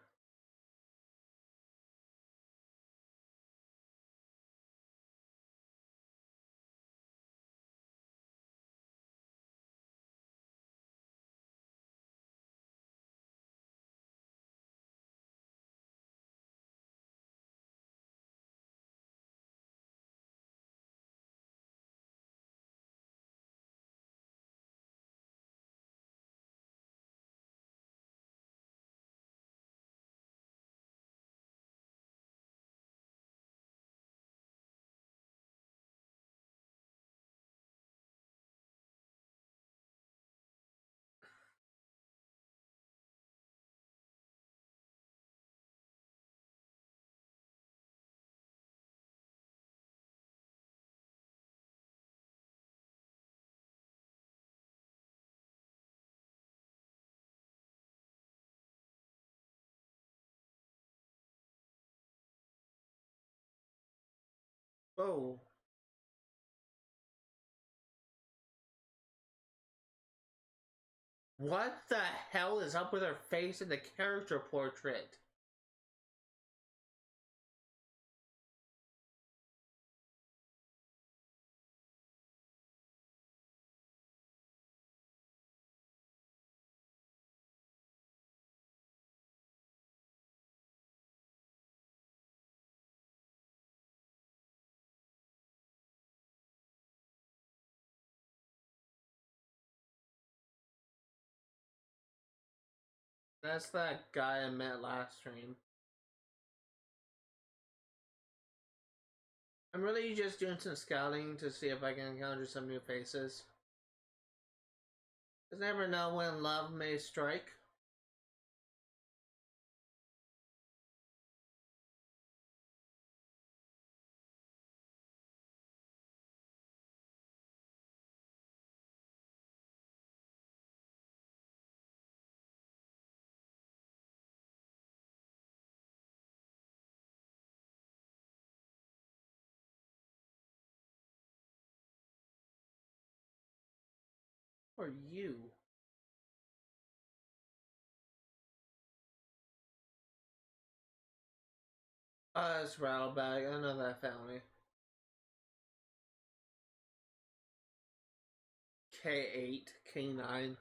Whoa. What the hell is up with her face in the character portrait? That's that guy I met last stream. I'm really just doing some scouting to see if I can encounter some new faces. Cause never know when love may strike. Or you. It's Rattlebag. I know that family. K8, K9.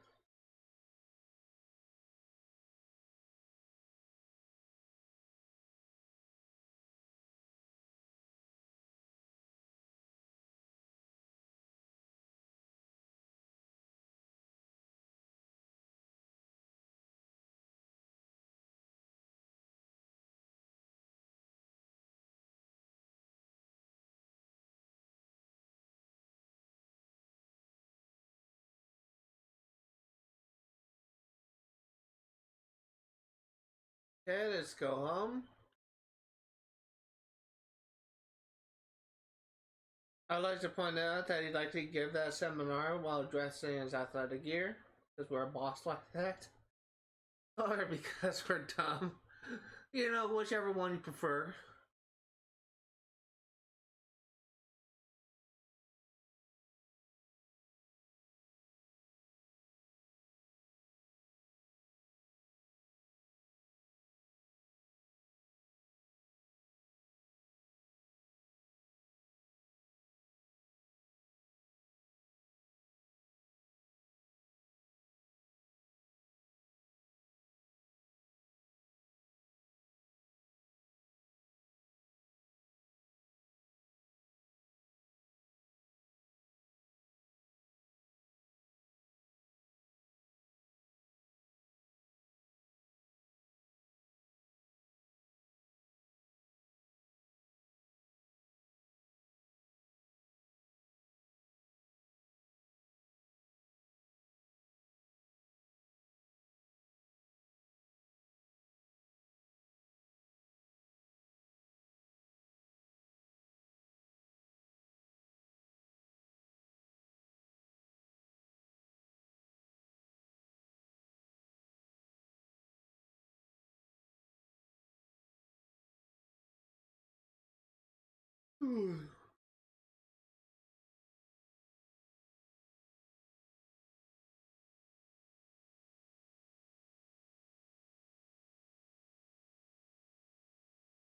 Okay, let's go home. I'd like to point out that he'd like to give that seminar while dressed in his athletic gear, because we're a boss like that. Or because we're dumb. You know, whichever one you prefer.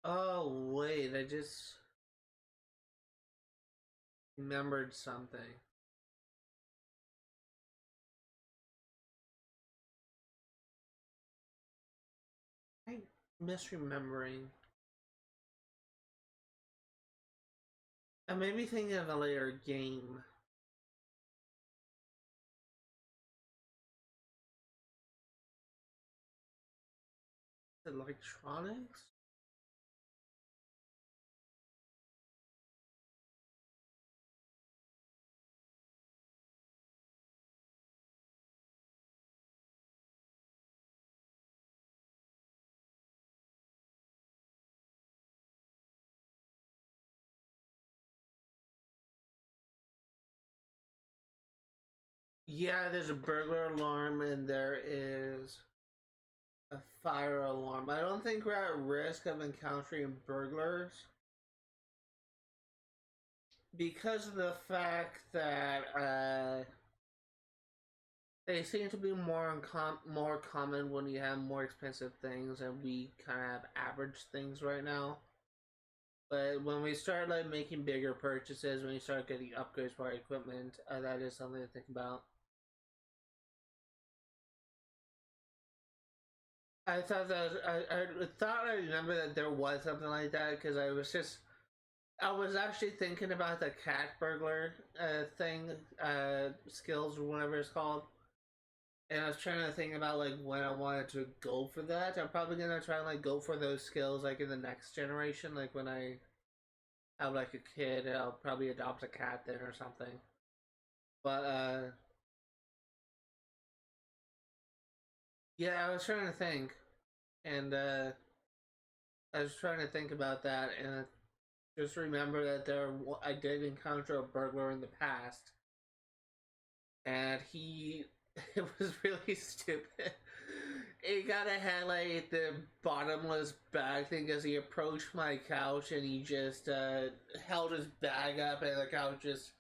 Oh wait, I just remembered something. I'm misremembering. I made me think of a later game. Electronics? Yeah, there's a burglar alarm and there is a fire alarm. I don't think we're at risk of encountering burglars because of the fact that they seem to be more common when you have more expensive things, and we kind of have average things right now. But when we start like making bigger purchases, when we start getting upgrades for our equipment, that is something to think about. I thought that I thought I remember that there was something like that because I was actually thinking about the cat burglar thing, skills or whatever it's called, and I was trying to think about like when I wanted to go for that. I'm probably gonna try and like go for those skills like in the next generation, like when I have like a kid, I'll probably adopt a cat then or something. But yeah, I was trying to think, and I was trying to think about that, and just remember that I did encounter a burglar in the past, and he it was really stupid. He kind of had like the bottomless bag thing as he approached my couch, and he just held his bag up, and the couch just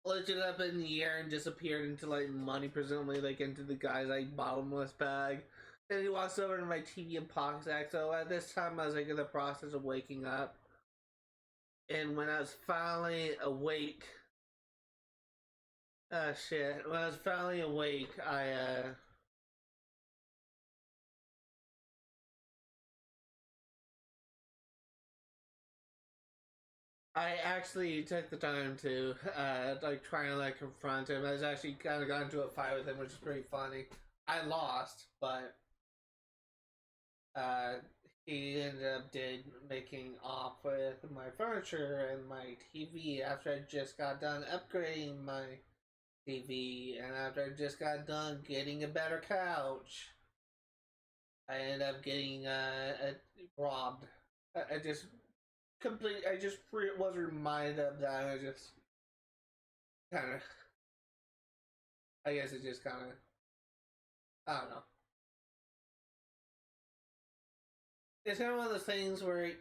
lifted up in the air and disappeared into like money, presumably like into the guy's like bottomless bag. Then he walks over to my TV and pockets that. So at this time, I was like in the process of waking up, and when I was finally awake, shit. When I was finally awake, I actually took the time to like try and like confront him. I was actually kind of got into a fight with him, which is pretty funny. I lost, but uh, he ended up making off with my furniture and my TV after I just got done upgrading my TV, and after I just got done getting a better couch, I ended up getting robbed. I just I just was reminded of that. And I just kind of, I guess it just kind of, I don't know. It's kind of one of those things where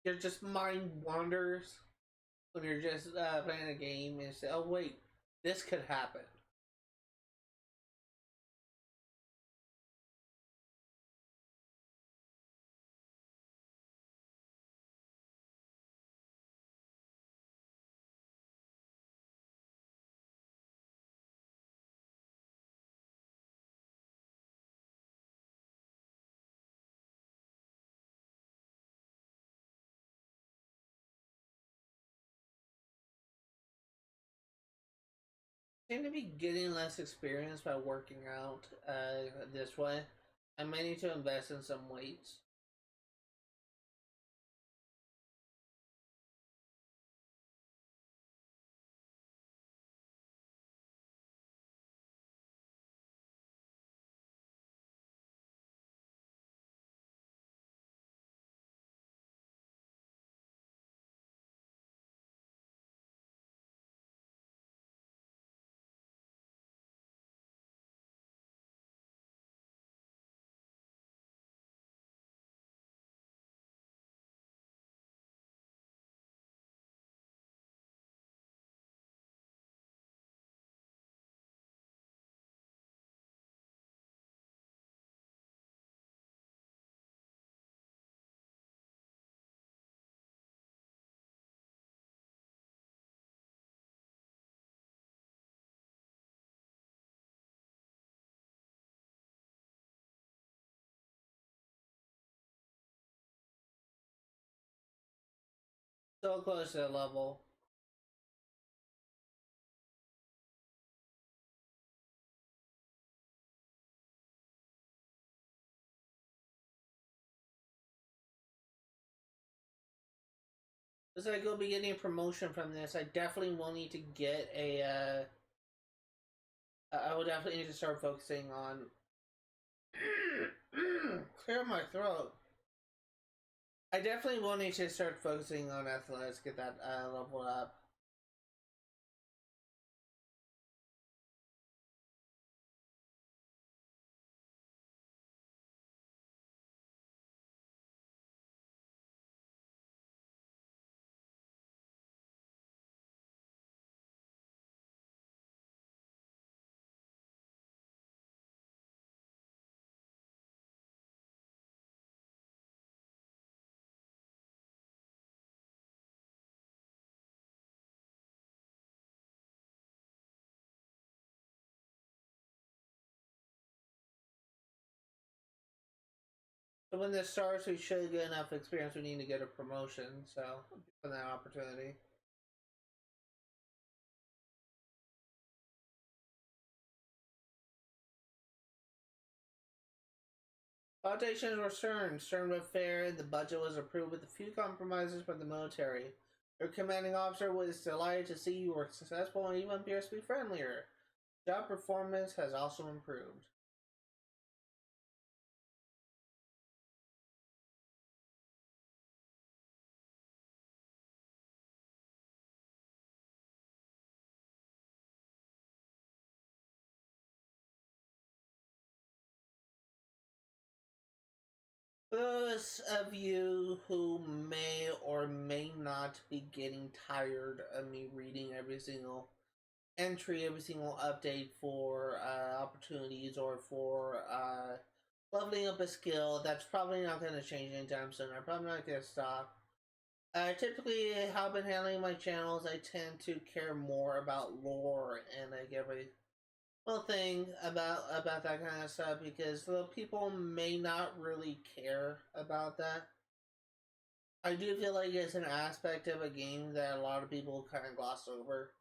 your just mind wanders when you're just playing a game and say, "Oh wait, this could happen." Seem to be getting less experience by working out this way. I may need to invest in some weights. So close to that level. Looks like I'll be getting a promotion from this. I definitely will need to get a. I will definitely need to start focusing on. Clear my throat. I definitely will need to start focusing on athletics, get that level up. So when this starts, we should get enough experience. We need to get a promotion. So for that opportunity. Foundations were stern but fair. The budget was approved with a few compromises from the military. Your commanding officer was delighted to see you were successful and even appears to be friendlier. Job performance has also improved. For those of you who may or may not be getting tired of me reading every single entry, every single update for opportunities or for leveling up a skill, that's probably not going to change anytime soon. I'm probably not going to stop. Typically, how I've been handling my channels, I tend to care more about lore and like every little thing about that kind of stuff because the people may not really care about that. I do feel like it's an aspect of a game that a lot of people kind of gloss over.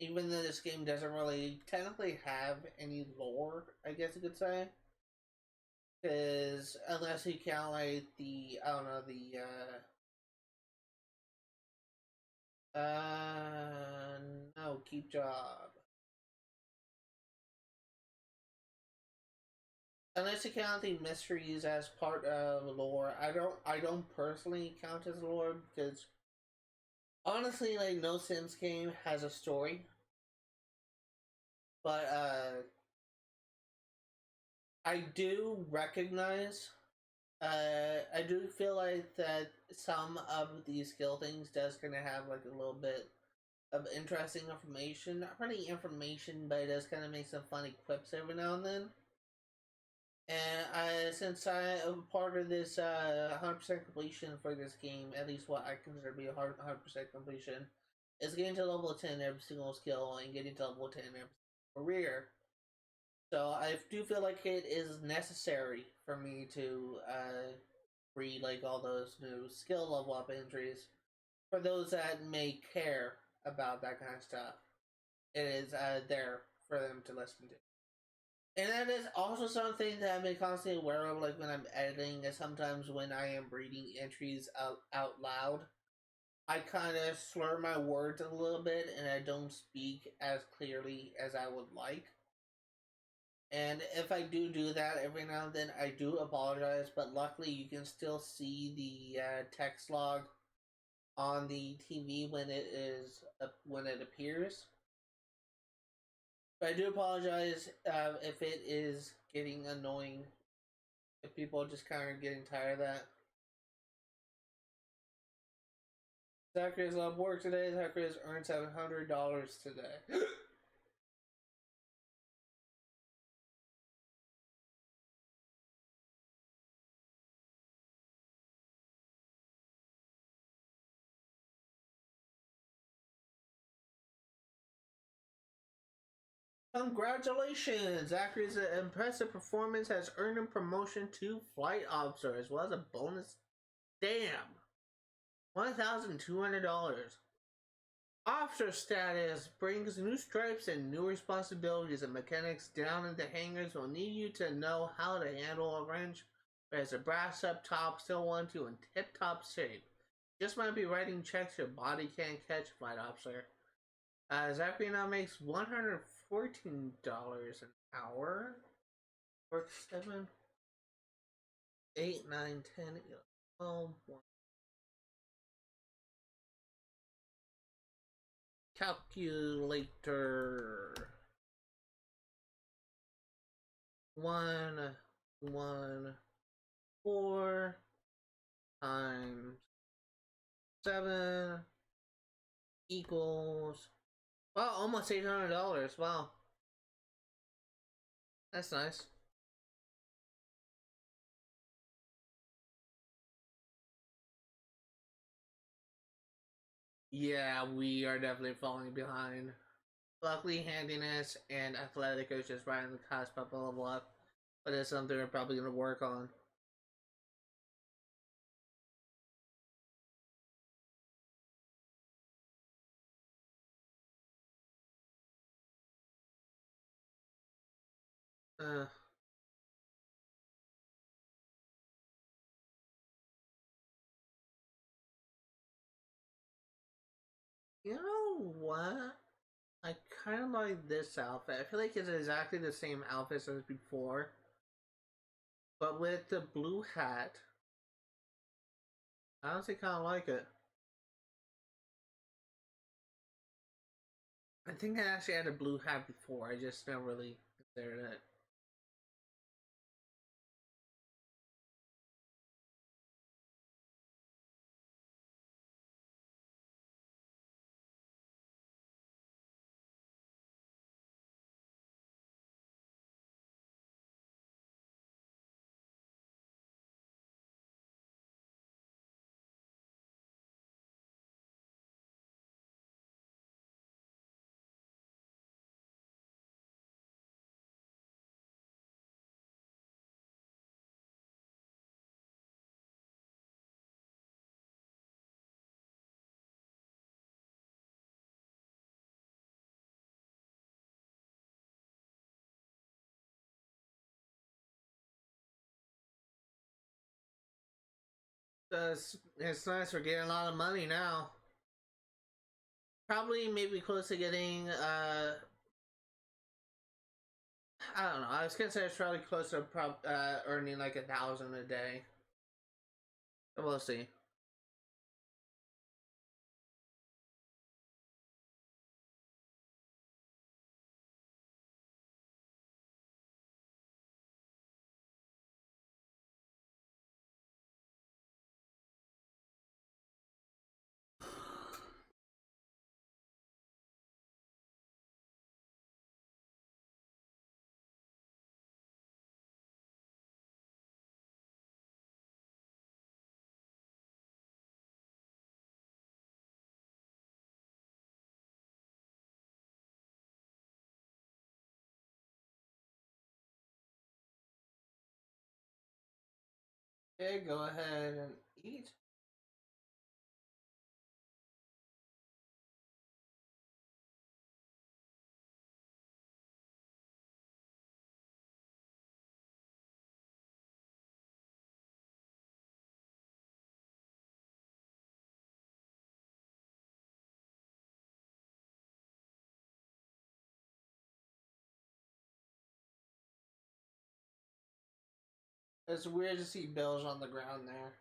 Even though this game doesn't really technically have any lore, I guess you could say. Because unless you count like the, I don't know, no, keep job. Unless you count the mysteries as part of lore, I don't personally count as lore because honestly, like no Sims game has a story. But I do recognize. I do feel like that some of these skill things does kind of have like a little bit of interesting information. Not really information, but it does kind of make some funny quips every now and then. And since I am part of this 100% completion for this game, at least what I consider to be a 100% completion, is getting to level 10 every single skill and getting to level 10 every career. So I do feel like it is necessary for me to read like all those new skill level up entries for those that may care about that kind of stuff. It is there for them to listen to. And that is also something that I'm constantly aware of, like when I'm editing, is sometimes when I am reading entries out loud, I kind of slur my words a little bit and I don't speak as clearly as I would like. And if I do that every now and then, I do apologize, but luckily you can still see the text log on the TV when it appears. But I do apologize if it is getting annoying. If people are just kind of getting tired of that. Zachary has a lot of work today. Zachary has earned $700 today. Congratulations! Zachary's impressive performance has earned him promotion to flight officer as well as a bonus. Damn! $1,200. Officer status brings new stripes and new responsibilities, and mechanics down in the hangars will need you to know how to handle a wrench, but as a brass up top still want you in tip top shape. Just might be writing checks your body can't catch, flight officer. Zachary now makes $114 an hour. Works 7, 8, 9, 10, 11, 12, 1. Calculator. 114 times 7 equals, well, almost $800. Wow, that's nice. Yeah, we are definitely falling behind. Luckily, handiness and athletic is just right on the cusp of a level up, but it's something we're probably going to work on. Uh, you know what? I kind of like this outfit. I feel like it's exactly the same outfit as before, but with the blue hat. I honestly kind of like it. I think I actually had a blue hat before. I just never really considered it. It's nice. We're getting a lot of money now. Probably maybe close to getting I don't know. I was gonna say it's probably close to earning like 1,000 a day. But we'll see. Okay, go ahead and eat. It's weird to see bills on the ground there.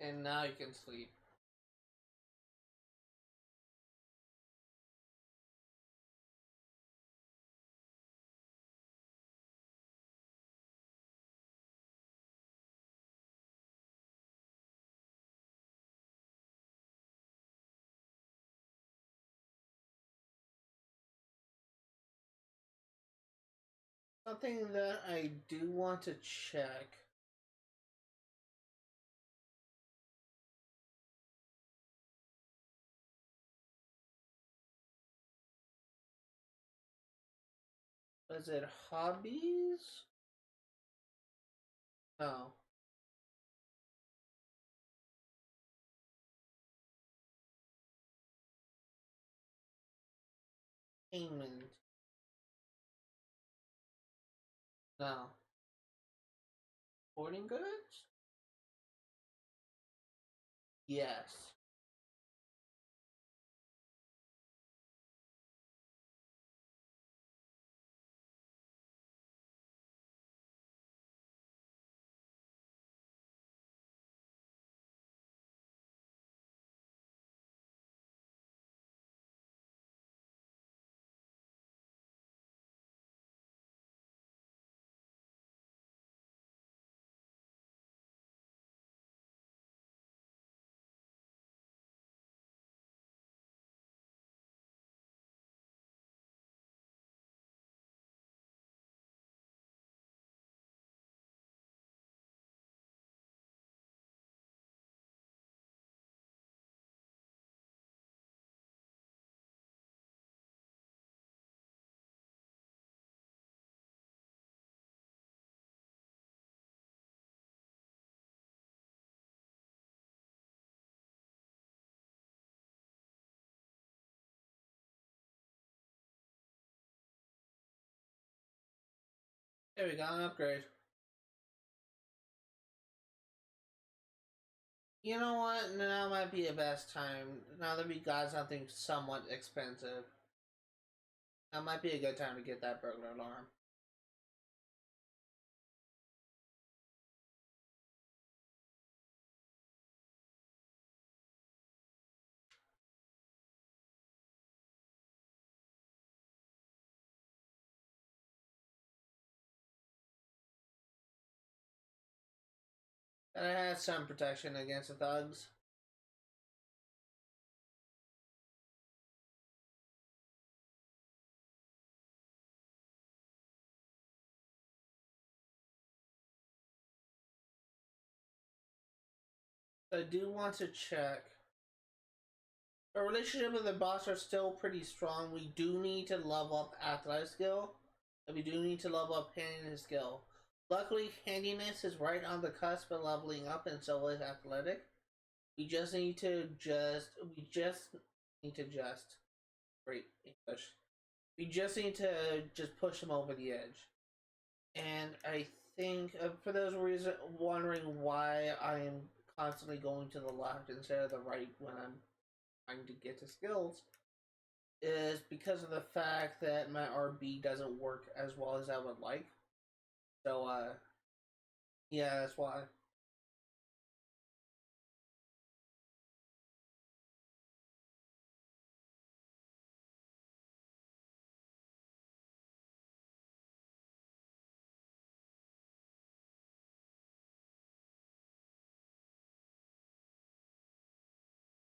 And now you can sleep. one thing that I do want to check. Was it hobbies? No. Payment. No. Sporting goods? Yes. There we go, an upgrade. You know what? Now might be the best time. Now that we got something somewhat expensive. That might be a good time to get that burglar alarm. And it has some protection against the thugs. I do want to check. Our relationship with the boss are still pretty strong. We do need to level up athletic skill. And we do need to level up handiness skill. Luckily, handiness is right on the cusp of leveling up, and so is athletic. We just need to great English. We just need to just push them over the edge. And I think, for those reasons, wondering why I'm constantly going to the left instead of the right when I'm trying to get to skills, is because of the fact that my RB doesn't work as well as I would like. So, yeah, that's why.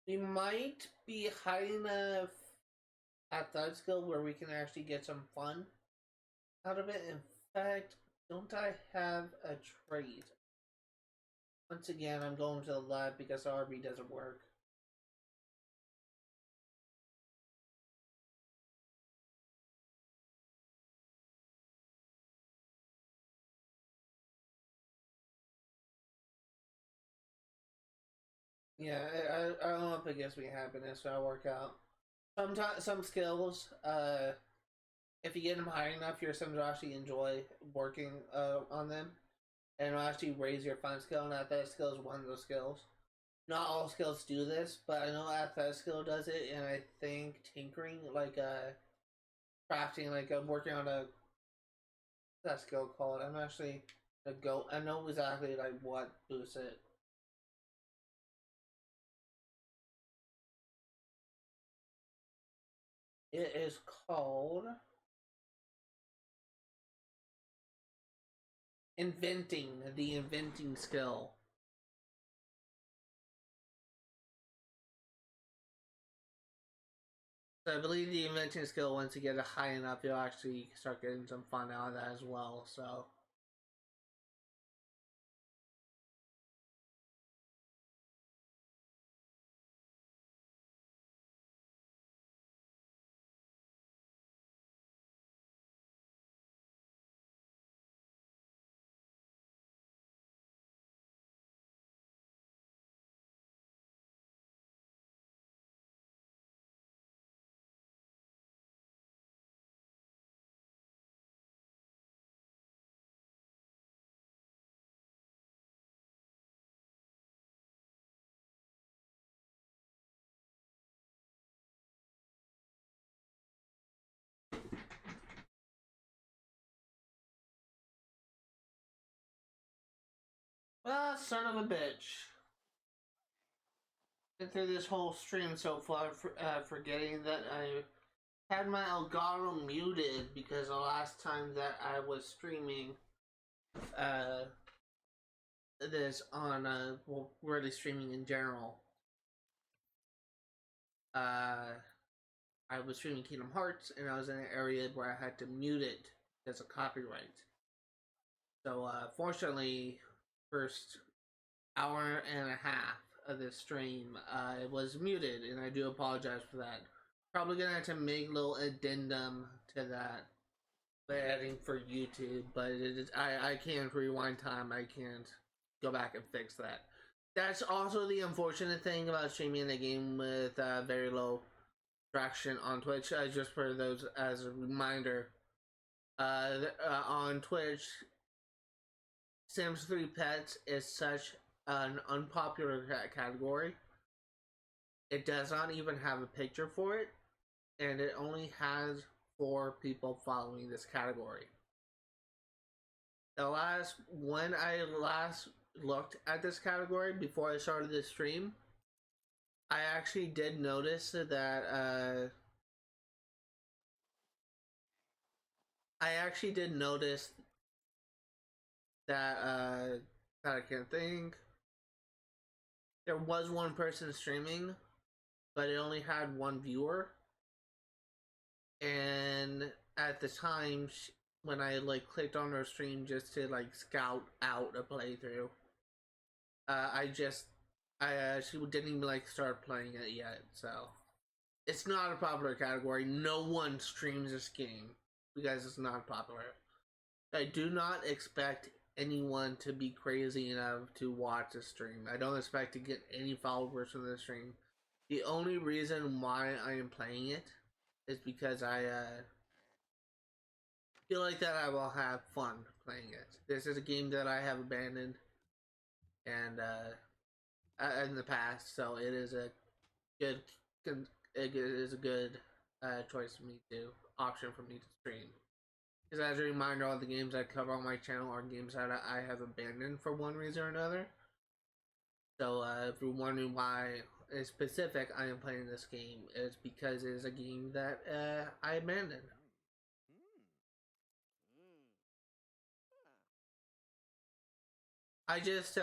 We might be high enough at that skill where we can actually get some fun out of it. In fact, don't I have a trait? Once again, I'm going to the lab because RB doesn't work. Yeah, I don't know if it gives me happiness, so I work out. Sometimes some skills, if you get them high enough, your sims will actually enjoy working on them, and it'll actually raise your fun skill. And athletic skill is one of those skills. Not all skills do this, but I know athletic skill does it, and I think tinkering, like crafting, like working on a that skill called. I'm actually a go. I know exactly like what boosts it. It is called inventing. The inventing skill. So I believe the inventing skill, once you get it high enough, you'll actually start getting some fun out of that as well. So. Ah, son of a bitch. Been through this whole stream so far, forgetting that I had my Elgato muted because the last time that I was streaming uh, this on, well, really streaming in general, uh, I was streaming Kingdom Hearts and I was in an area where I had to mute it because of copyright. So, fortunately, first hour and a half of this stream, I was muted, and I do apologize for that. Probably gonna have to make a little addendum to that editing for YouTube, but I can't rewind time. I can't go back and fix that. That's also the unfortunate thing about streaming the game with very low traction on Twitch. Just for those as a reminder, on Twitch, Sims 3 Pets is such an unpopular category. It does not even have a picture for it, and it only has 4 people following this category. When I last looked at this category before I started this stream, I actually did notice that I actually did notice that that I can't think. There was one person streaming, but it only had 1 viewer, and at the time when I like clicked on her stream just to like scout out a playthrough, she didn't even like start playing it yet. So it's not a popular category. No one streams this game because it's not popular. I do not expect anyone to be crazy enough to watch the stream. I don't expect to get any followers from the stream. The only reason why I am playing it is because I feel like that I will have fun playing it. This is a game that I have abandoned and in the past, so it is a good it is a good choice for me to option for me to stream. Because as a reminder, all the games I cover on my channel are games that I have abandoned for one reason or another. So if you're wondering why in specific I am playing this game, it's because it is a game that I abandoned. I just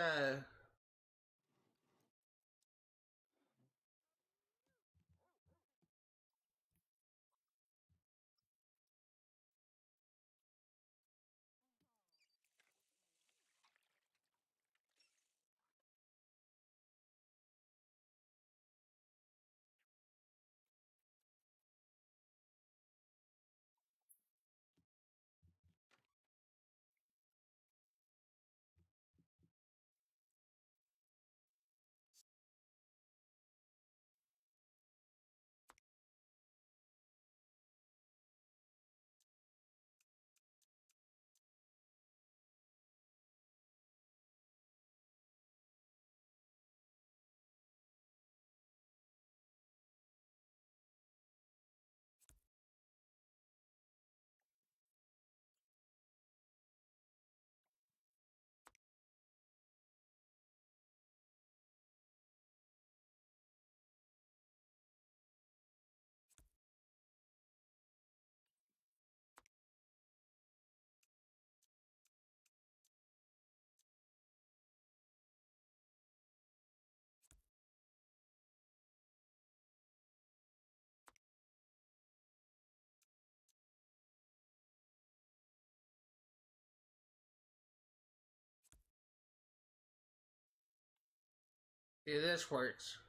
See, this works.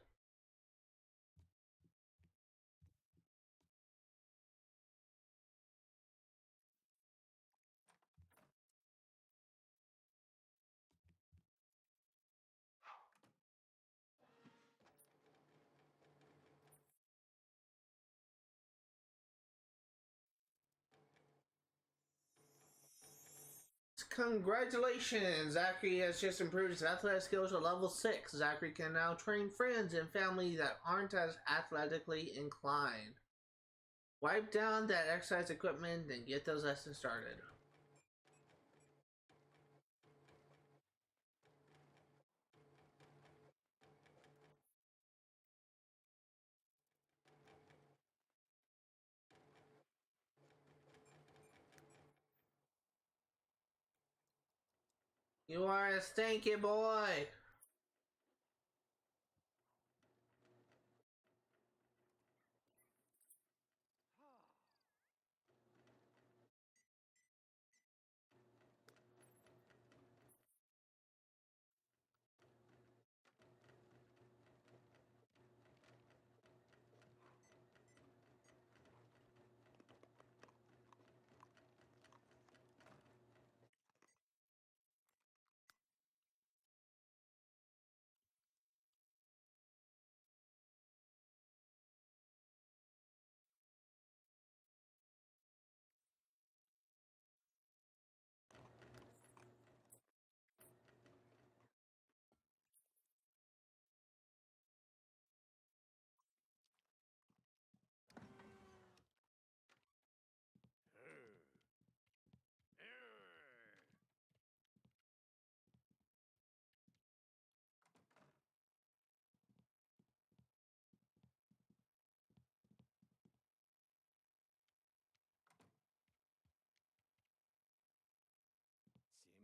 Congratulations! Zachary has just improved his athletic skills to level 6. Zachary can now train friends and family that aren't as athletically inclined. Wipe down that exercise equipment and get those lessons started. You are a stinky boy!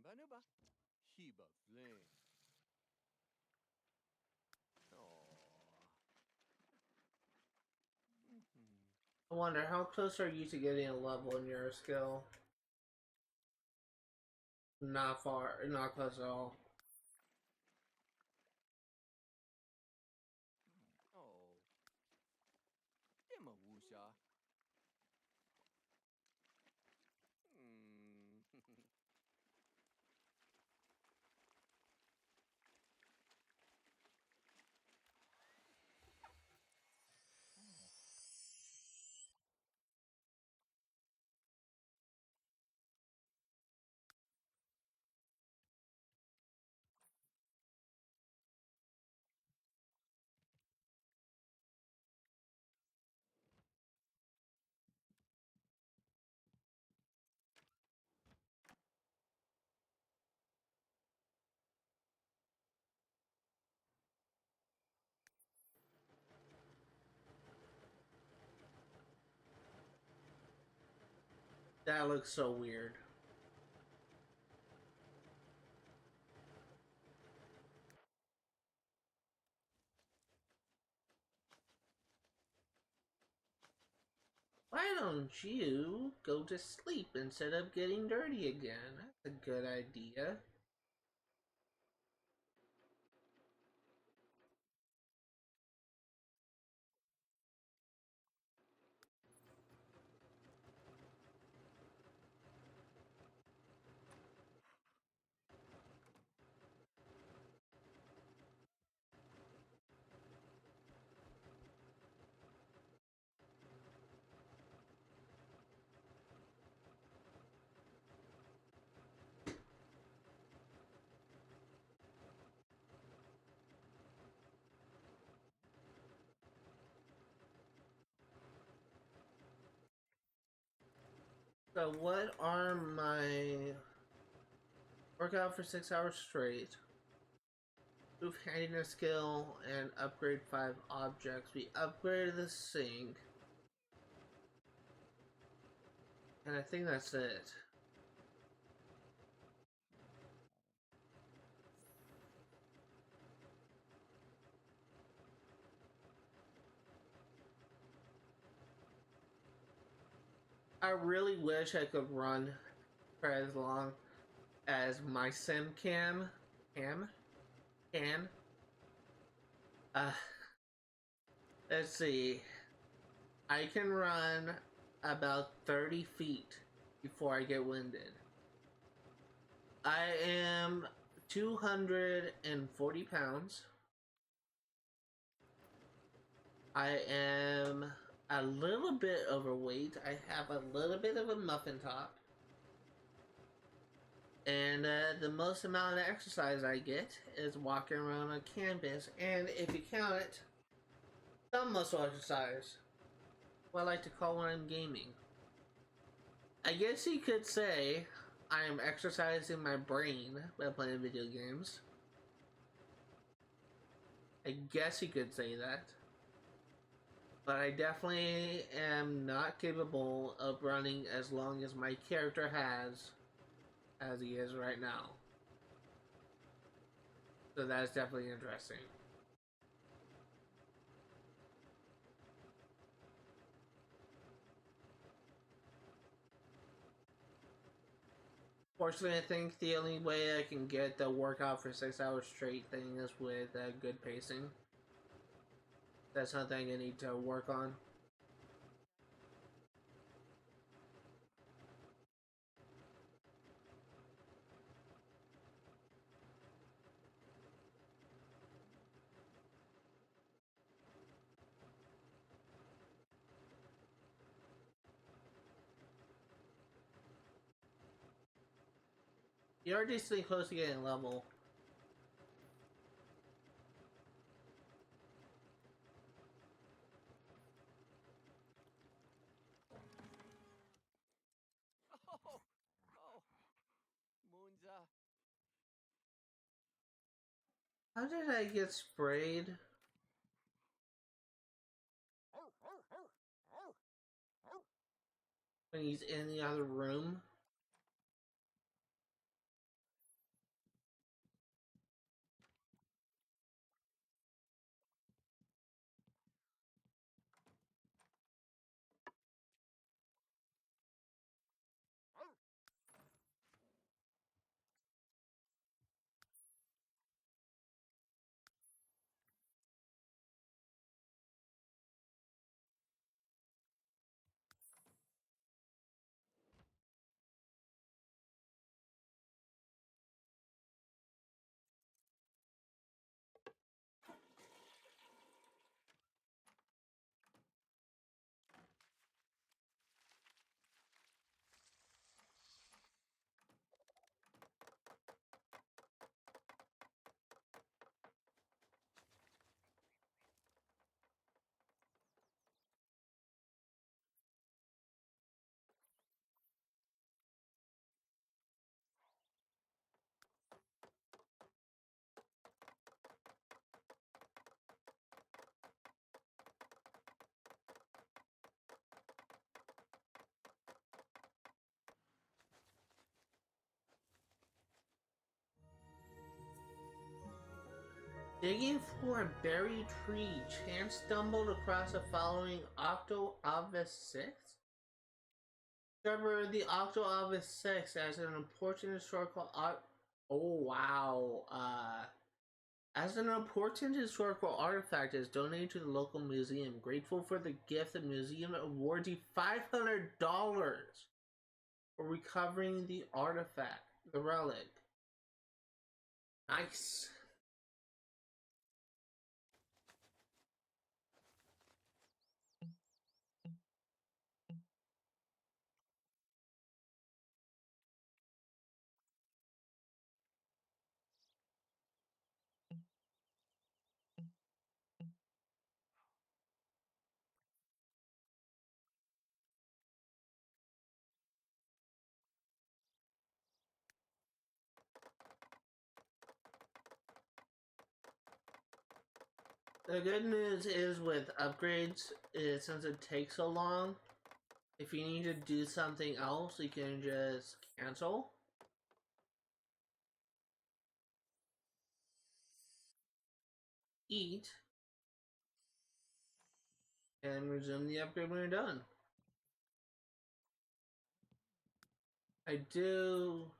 Simba Hiba Flame. I wonder, how close are you to getting a level in your skill? Not far, not close at all. Oh. Dema Wusha. That looks so weird. Why don't you go to sleep instead of getting dirty again? That's a good idea. So what are my workout for 6 hours straight? Move handiness skill and upgrade 5 objects. We upgraded the sink. And I think that's it. I really wish I could run for as long as my sim can. Uh, let's see. I can run about 30 feet before I get winded. I am 240 pounds. I am a little bit overweight. I have a little bit of a muffin top. And the most amount of exercise I get is walking around on campus. And if you count it, some muscle exercise. What I like to call when I'm gaming. I guess you could say I am exercising my brain by playing video games. I guess you could say that. But I definitely am not capable of running as long as my character has as he is right now. So that's definitely interesting. Fortunately, I think the only way I can get the workout for 6 hours straight thing is with good pacing. That's something I need to work on. You're decently close to getting level. Oh, oh, Munza. How did I get sprayed? When he's in the other room? Digging for a buried tree, Chance stumbled across the following Octo Avis 6. Discover the Octo Avis 6 as an important historical oh wow. As an important historical artifact is donated to the local museum. Grateful for the gift, the museum awards you $500 for recovering the artifact, the relic. Nice. The good news is with upgrades, since it takes so long, if you need to do something else, you can just cancel, eat, and resume the upgrade when you're done. I do.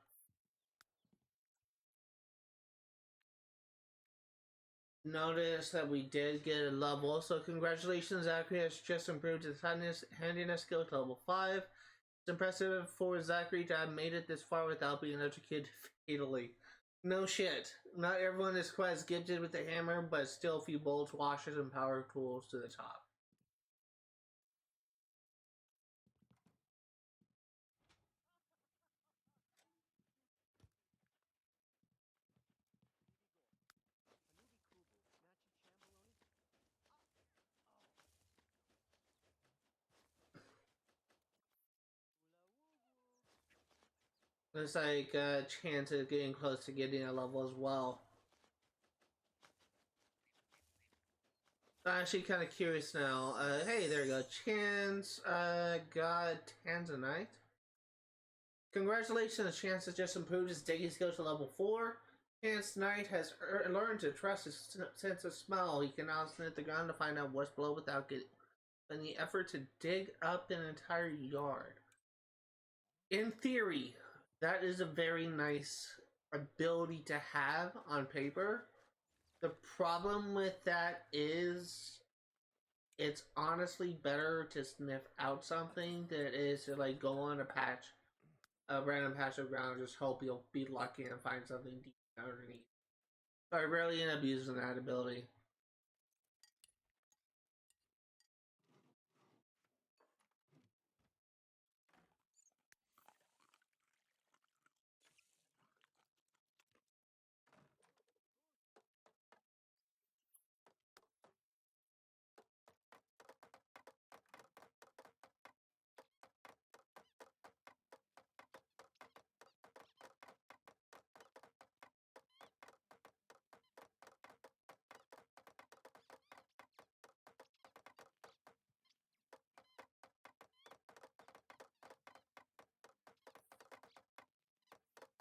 notice that we did get a level, so congratulations, Zachary has just improved his handiness skill to level 5. It's impressive for Zachary to have made it this far without being electrocuted fatally. No shit. Not everyone is quite as gifted with the hammer, but still a few bolts, washers, and power tools to the top. Looks like Chance is getting close to getting a level as well. I'm actually kind of curious now. Hey, there you go. Chance got Tanzanite. Congratulations, Chance has just improved his digging skill to level 4. Chance Knight has learned to trust his sense of smell. He can now sniff the ground to find out what's below without getting any effort to dig up an entire yard. In theory, that is a very nice ability to have on paper. The problem with that is it's honestly better to sniff out something than it is to like go on a random patch of ground, and just hope you'll be lucky and find something deep underneath. So I rarely end up using that ability.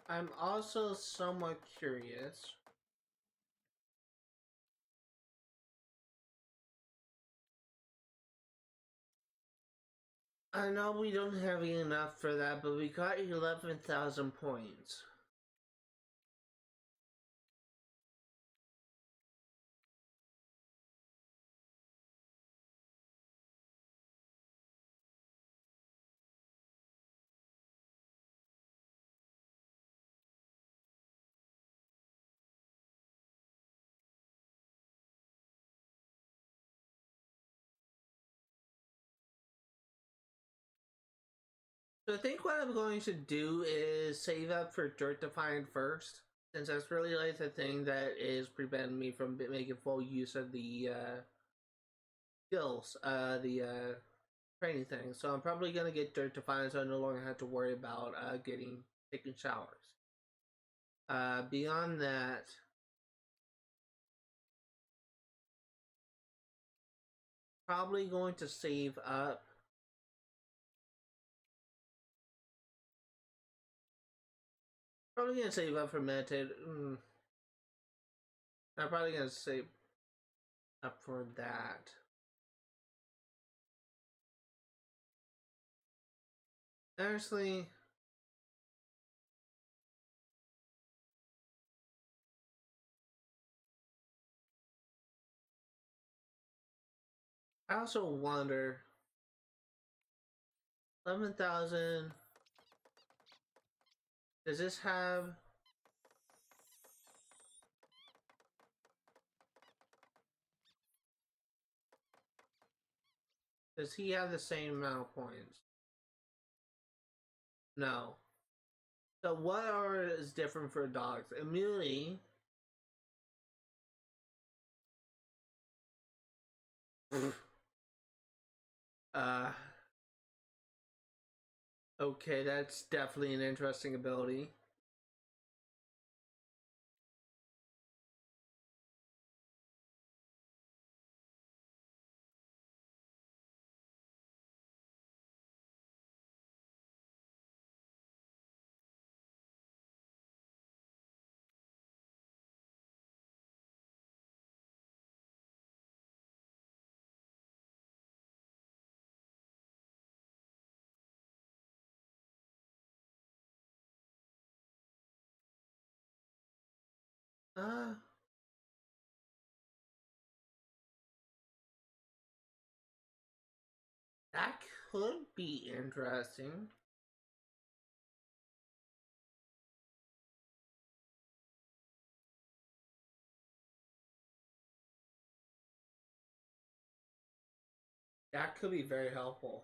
I'm also somewhat curious. I know we don't have enough for that, but we got 11,000 points. So I think what I'm going to do is save up for Dirt to Find first, since that's really like the thing that is preventing me from making full use of the skills, the training thing. So I'm probably gonna get Dirt to Find, so I no longer have to worry about taking showers. Beyond that, probably going to save up. Probably gonna save up for meditate. I'm probably gonna save up for that. Honestly, I also wonder 11,000. Does this have? Does he have the same amount of points? No. So what is different for dogs? Immunity. uh. Okay, that's definitely an interesting ability. Uh, That could be interesting. That could be very helpful.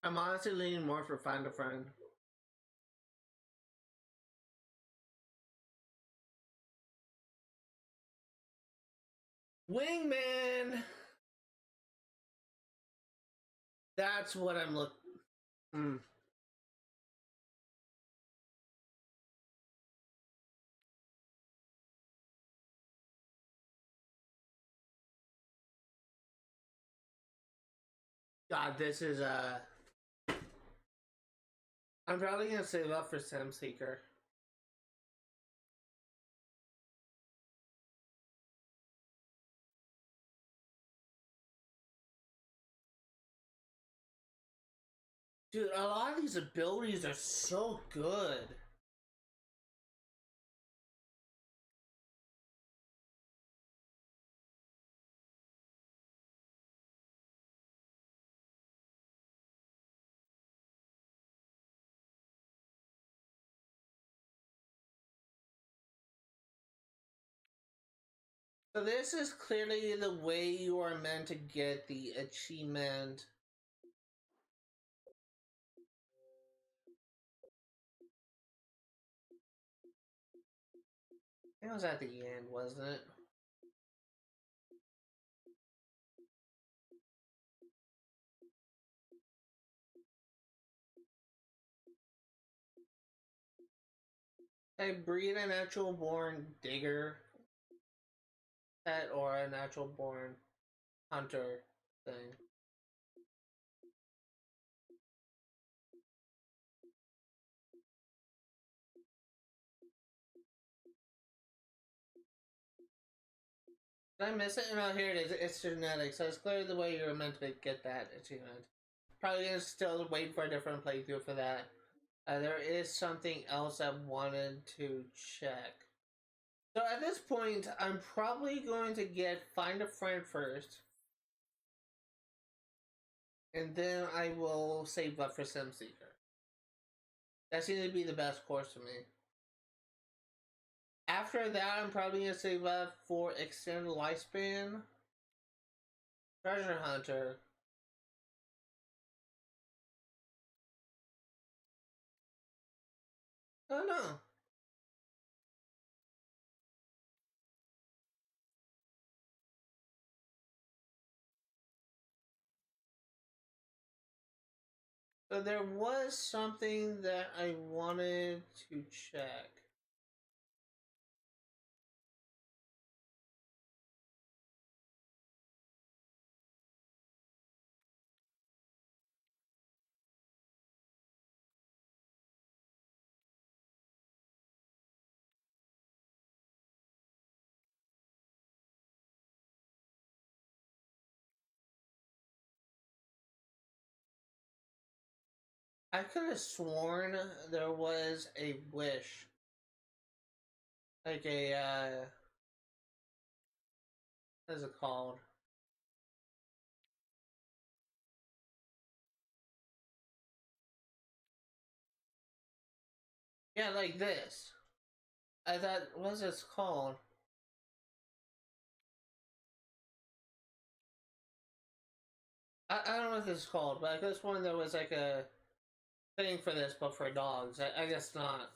I'm honestly leaning more for find a friend. Wingman! That's what I'm looking. Mm. God, this is I'm probably gonna save up for Sim Seeker. Dude, a lot of these abilities are so good. So this is clearly the way you are meant to get the achievement. It was at the end, wasn't it? I breed a natural born digger pet or a natural born hunter thing. Did I miss it? No, here it is. It's genetic, so it's clearly the way you're meant to get that achievement. Probably gonna still wait for a different playthrough for that. There is something else I wanted to check. So at this point, I'm probably going to get Find a Friend first, and then I will save up for Sim Seeker. That seems to be the best course for me. After that, I'm probably going to save up for Extended Lifespan, Treasure Hunter. Oh no. So there was something that I wanted to check. I could have sworn there was a wish. Like a, what is it called? Yeah, like this. I thought, what's this called? I don't know what this is called, but I could have sworn there was like a thing for this, but for dogs. I guess not.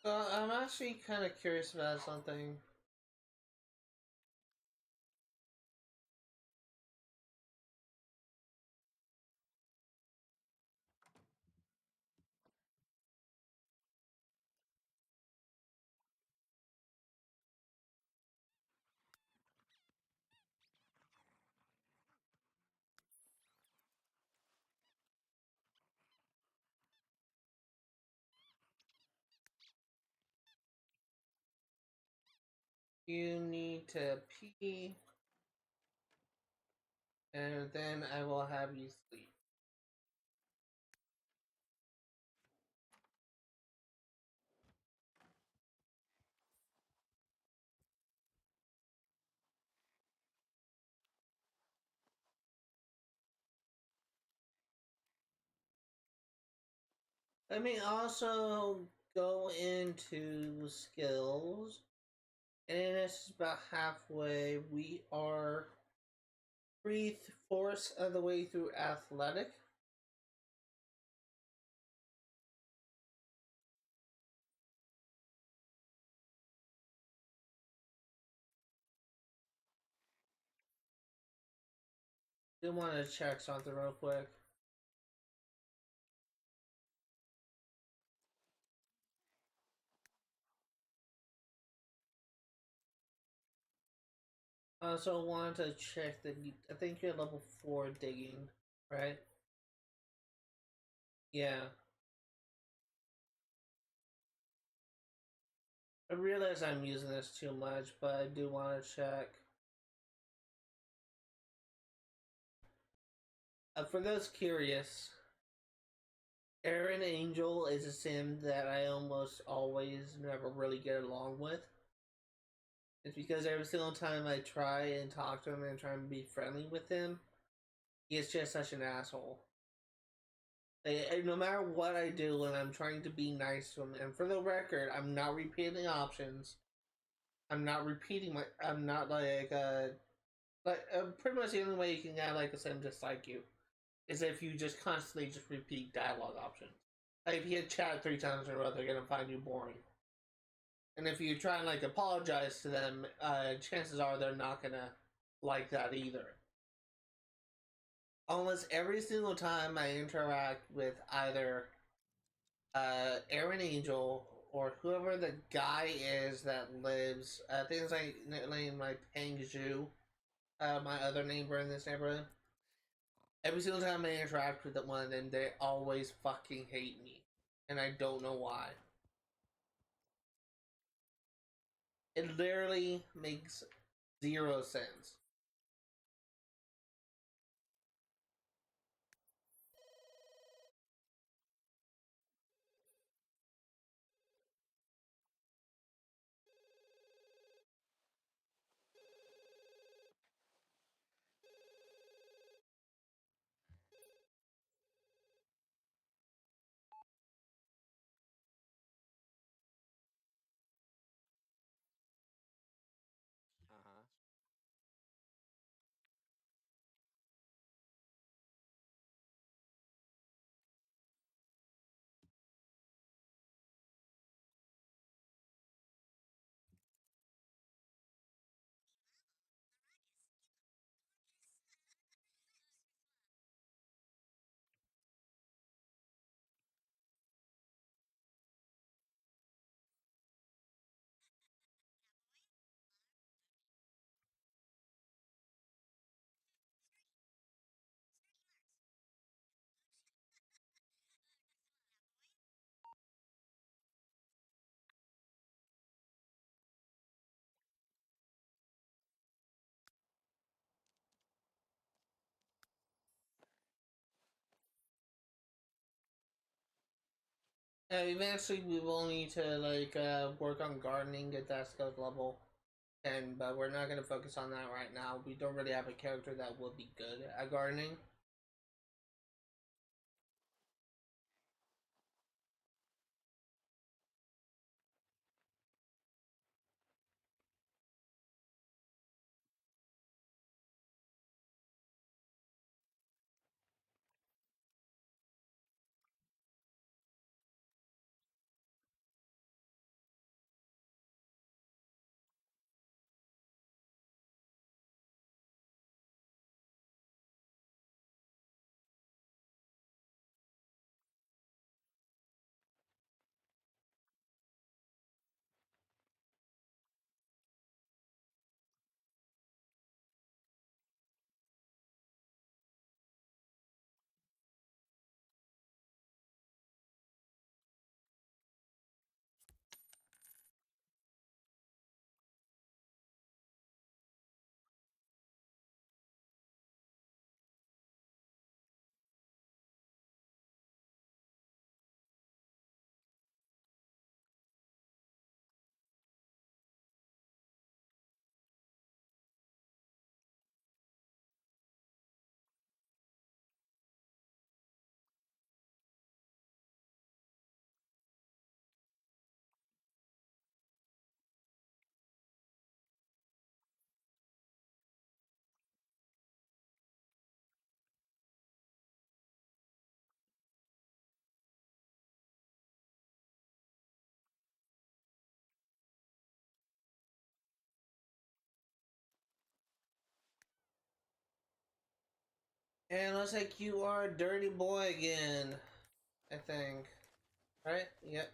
So I'm actually kind of curious about something. You need to pee, and then I will have you sleep. Let me also go into skills. And this is about halfway. We are 3/4 of the way through athletic. Do want to check something real quick. I also want to check that I think you're level 4 digging, right? Yeah. I realize I'm using this too much, but I do want to check. For those curious, Aaron Angel is a sim that I almost always never really get along with. It's because every single time I try and talk to him and try and be friendly with him, he is just such an asshole. No matter what I do when I'm trying to be nice to him, and for the record, I'm not repeating options. I'm not repeating my. I'm not pretty much the only way you can get like a sim just like you is if you just constantly just repeat dialogue options. Like if you chat 3 times in a row, they're gonna find you boring. And if you try and like apologize to them, chances are they're not gonna like that either. Almost every single time I interact with either Aaron Angel or whoever the guy is that lives, things like Peng Zhu, my other neighbor in this neighborhood. Every single time I interact with one of them, they always fucking hate me, and I don't know why. It literally makes 0 sense. Uh-huh. Eventually, we will need to work on gardening, get that skill level, and but we're not gonna focus on that right now. We don't really have a character that will be good at gardening. And looks like you are a dirty boy again, I think. Right? Yep.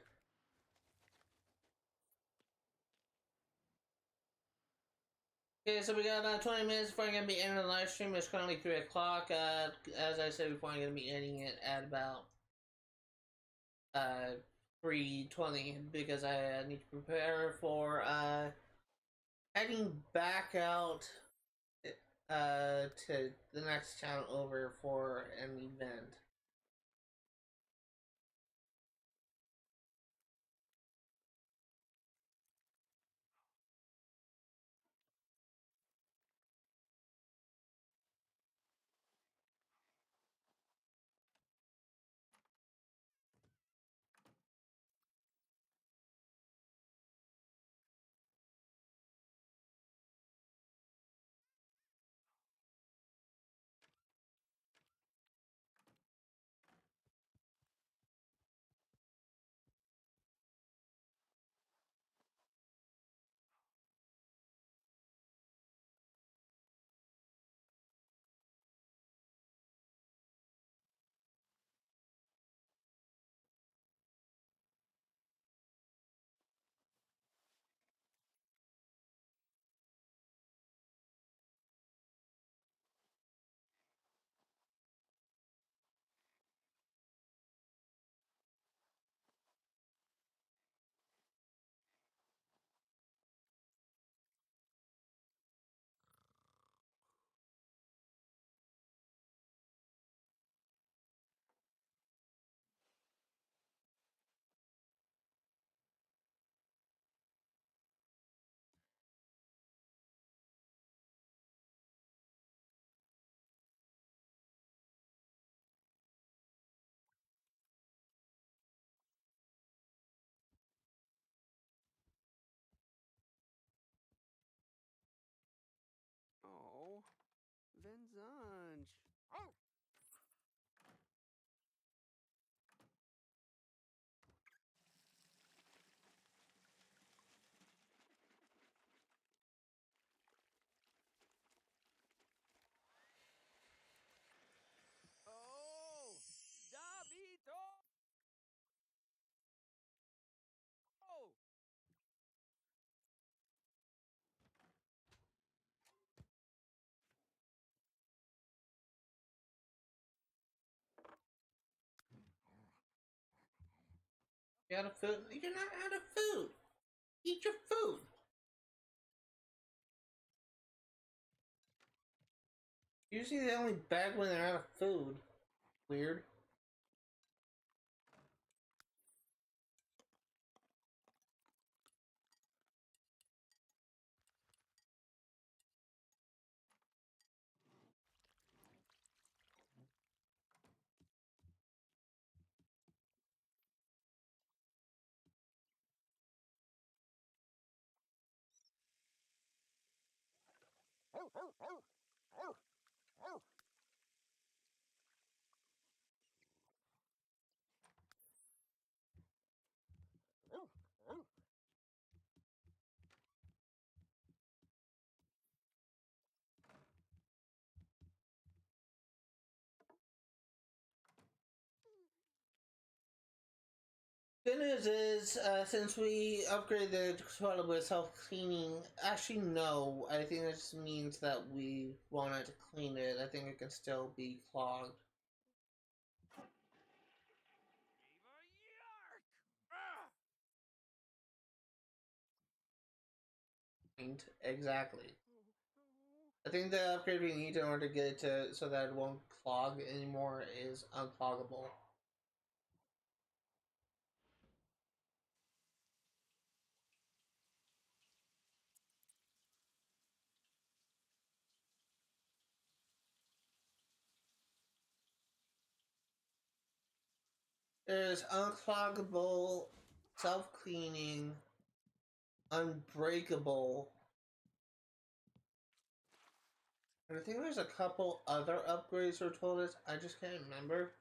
Okay, so we got about 20 minutes before I'm going to be ending the live stream. It's currently 3 o'clock. As I said before, I'm going to be ending it at about 3:20 because I need to prepare for heading back out to the next town over for an event. Oh, Venzange. Oh. Oh, Davito. Oh. You out of food? You're not out of food! Eat your food! Usually they only beg when they're out of food. Weird. Oh, oh, oh, oh, oh. Oh, oh. Good news is, since we upgraded the controller with self-cleaning, actually no, I think this means that we wanted to clean it. I think it can still be clogged. Yark! Ah! Exactly. Oh, I think the upgrade we need in order to get it to so that it won't clog anymore is uncloggable. There's uncloggable, self-cleaning, unbreakable, and I think there's a couple other upgrades for toilets. I just can't remember.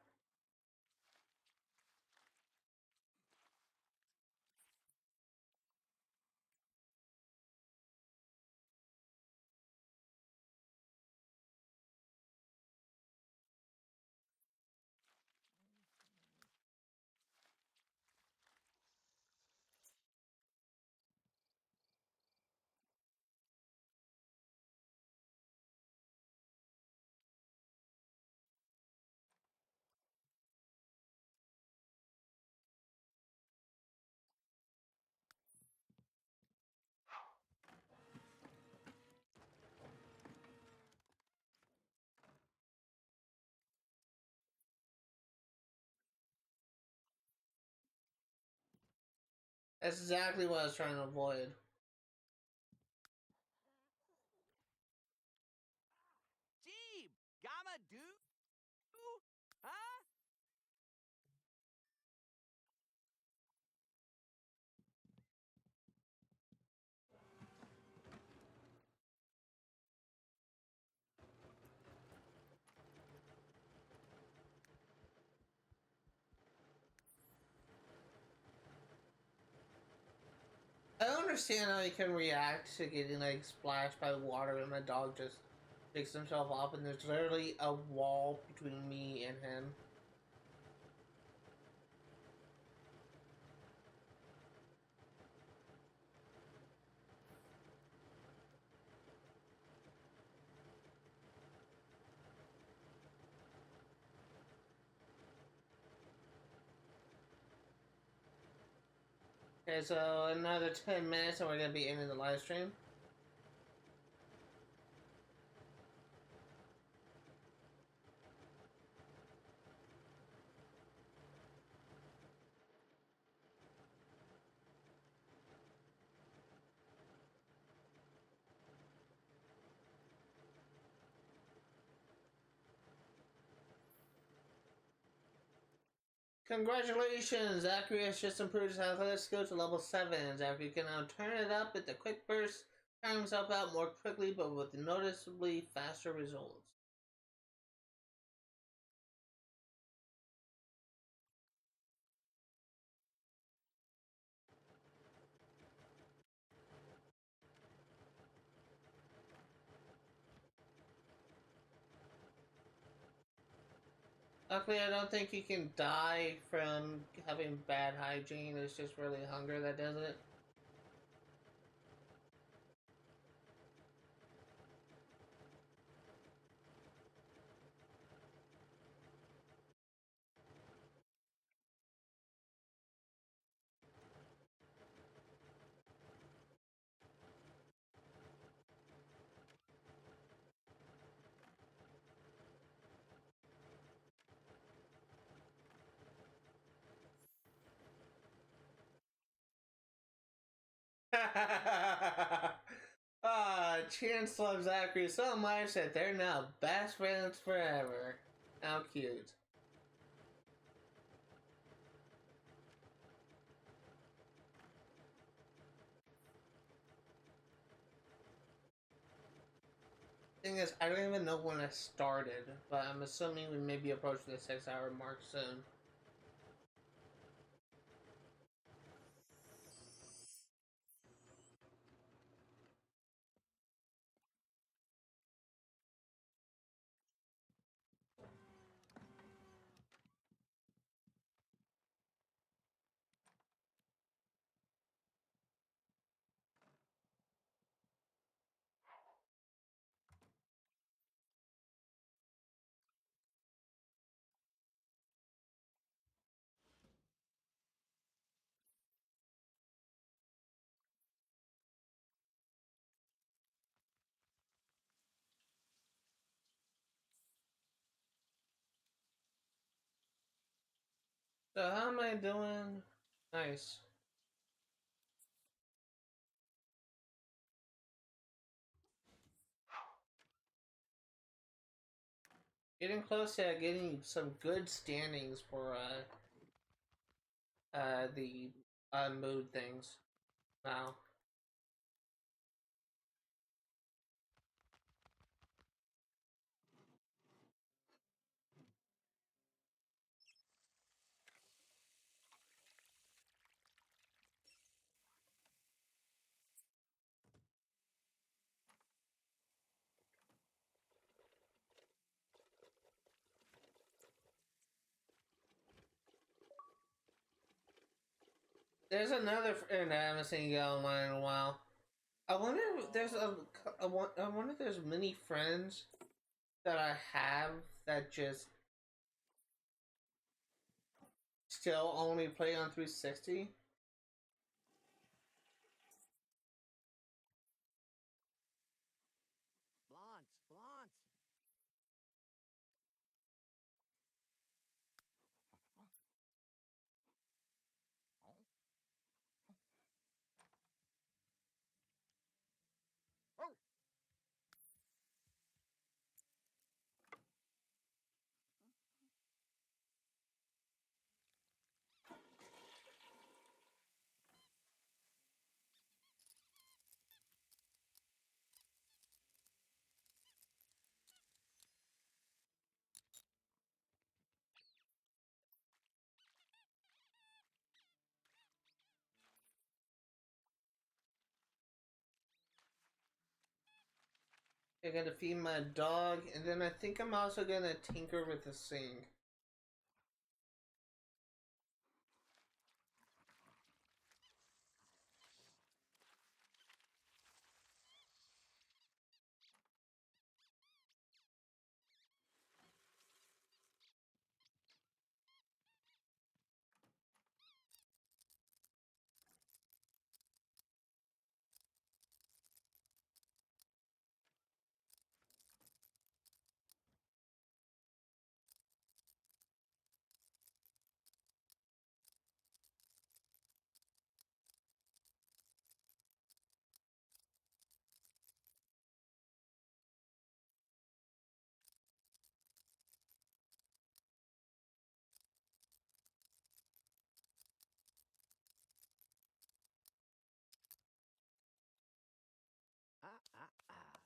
That's exactly what I was trying to avoid. Jeeb, Gamma do? Huh? I don't understand how he can react to getting like splashed by water and my dog just picks himself up and there's literally a wall between me and him. Okay, so another 10 minutes and we're gonna be ending the live stream. Congratulations! Zachary has just improved his athletic skill to level 7. Zachary can now turn it up with the quick burst, time himself out more quickly but with noticeably faster results. Luckily, I don't think you can die from having bad hygiene. It's just really hunger that does it. Chance loves Zachary so much that they're now best friends forever. How cute. Thing is, I don't even know when I started, but I'm assuming we may be approaching the 6-hour mark soon. So how am I doing? Nice. Getting close to getting some good standings for the mood things now. There's another friend I haven't seen you online in a while. I wonder if there's I wonder if there's many friends that I have that just still only play on 360. Blunt, blunt. I gotta feed my dog, and then I think I'm also gonna tinker with the sink.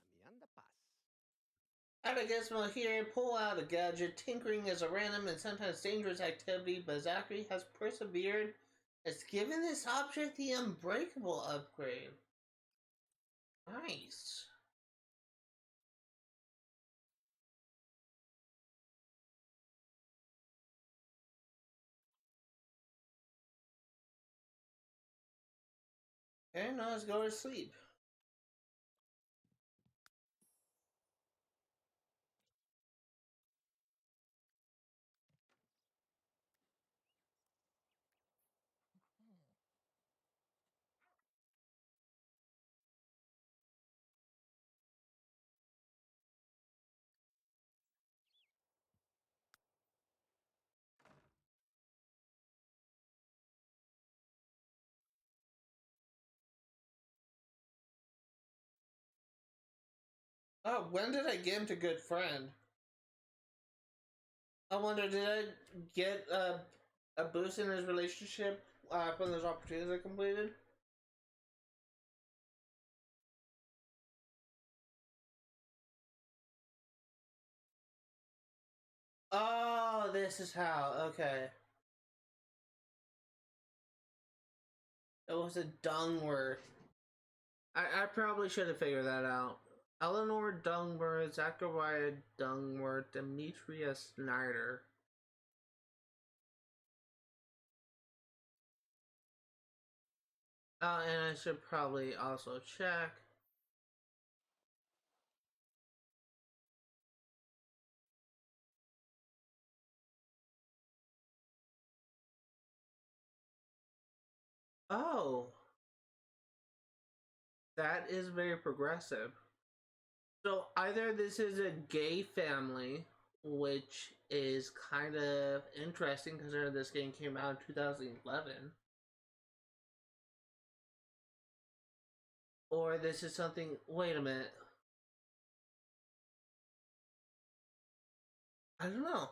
Mi anda paz. At a gizmo here, pull out a gadget. Tinkering is a random and sometimes dangerous activity, but Zachary has persevered. It's given this object the unbreakable upgrade. Nice. Okay, now let's go to sleep. Oh, when did I get him to good friend? I wonder, did I get a boost in his relationship from those opportunities I completed? Oh, this is how. Okay. It was a Dungworth. I probably should have figured that out. Eleanor Dungworth, Zachariah Dungworth, Demetria Snyder. And I should probably also check. Oh, that is very progressive. So either this is a gay family, which is kind of interesting considering this game came out in 2011, or this is something. Wait a minute. I don't know.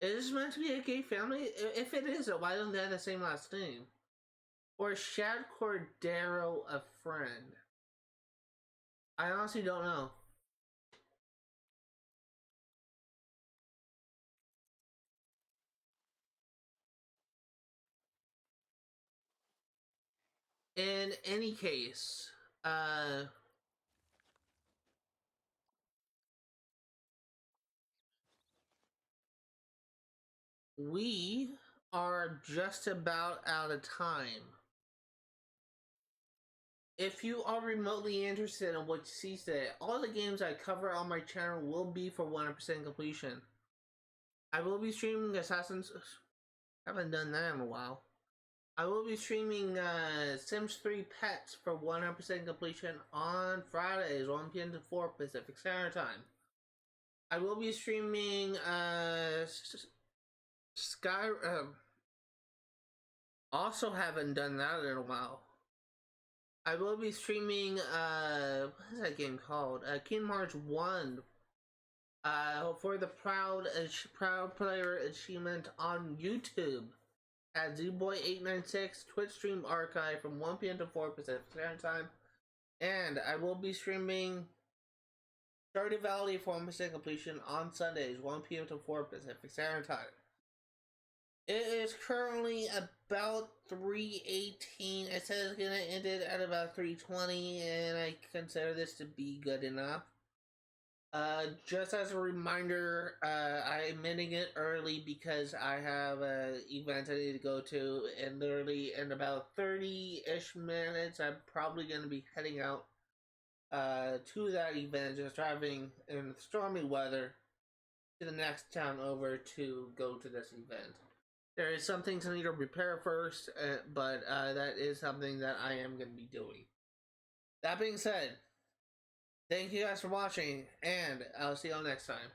Is this meant to be a gay family? If it is, why don't they have the same last name? Or Shad Cordero a friend? I honestly don't know. In any case, we are just about out of time. If you are remotely interested in what sees that, all the games I cover on my channel will be for 100% completion. I will be streaming Assassin's. I haven't done that in a while. I will be streaming Sims 3 Pets for 100% completion on Fridays, 1 p.m. to 4 Pacific Standard Time. I will be streaming Sky. Also haven't done that in a while. I will be streaming what is that game called? Kingdom Hearts 1 for the proud player achievement on YouTube at ZBoy896 Twitch stream archive from 1 p.m. to 4 Pacific Standard Time. And I will be streaming Stardew Valley for 100% completion on Sundays, 1 p.m. to 4 Pacific Standard Time. It is currently about 3:18. It says it's gonna end it at about 3:20, and I consider this to be good enough. Just as a reminder, I'm ending it early because I have an event I need to go to, and literally in about 30-ish minutes, I'm probably going to be heading out to that event, just driving in stormy weather to the next town over to go to this event. There is some things I need to prepare first, but that is something that I am going to be doing. That being said, thank you guys for watching, and I'll see y'all next time.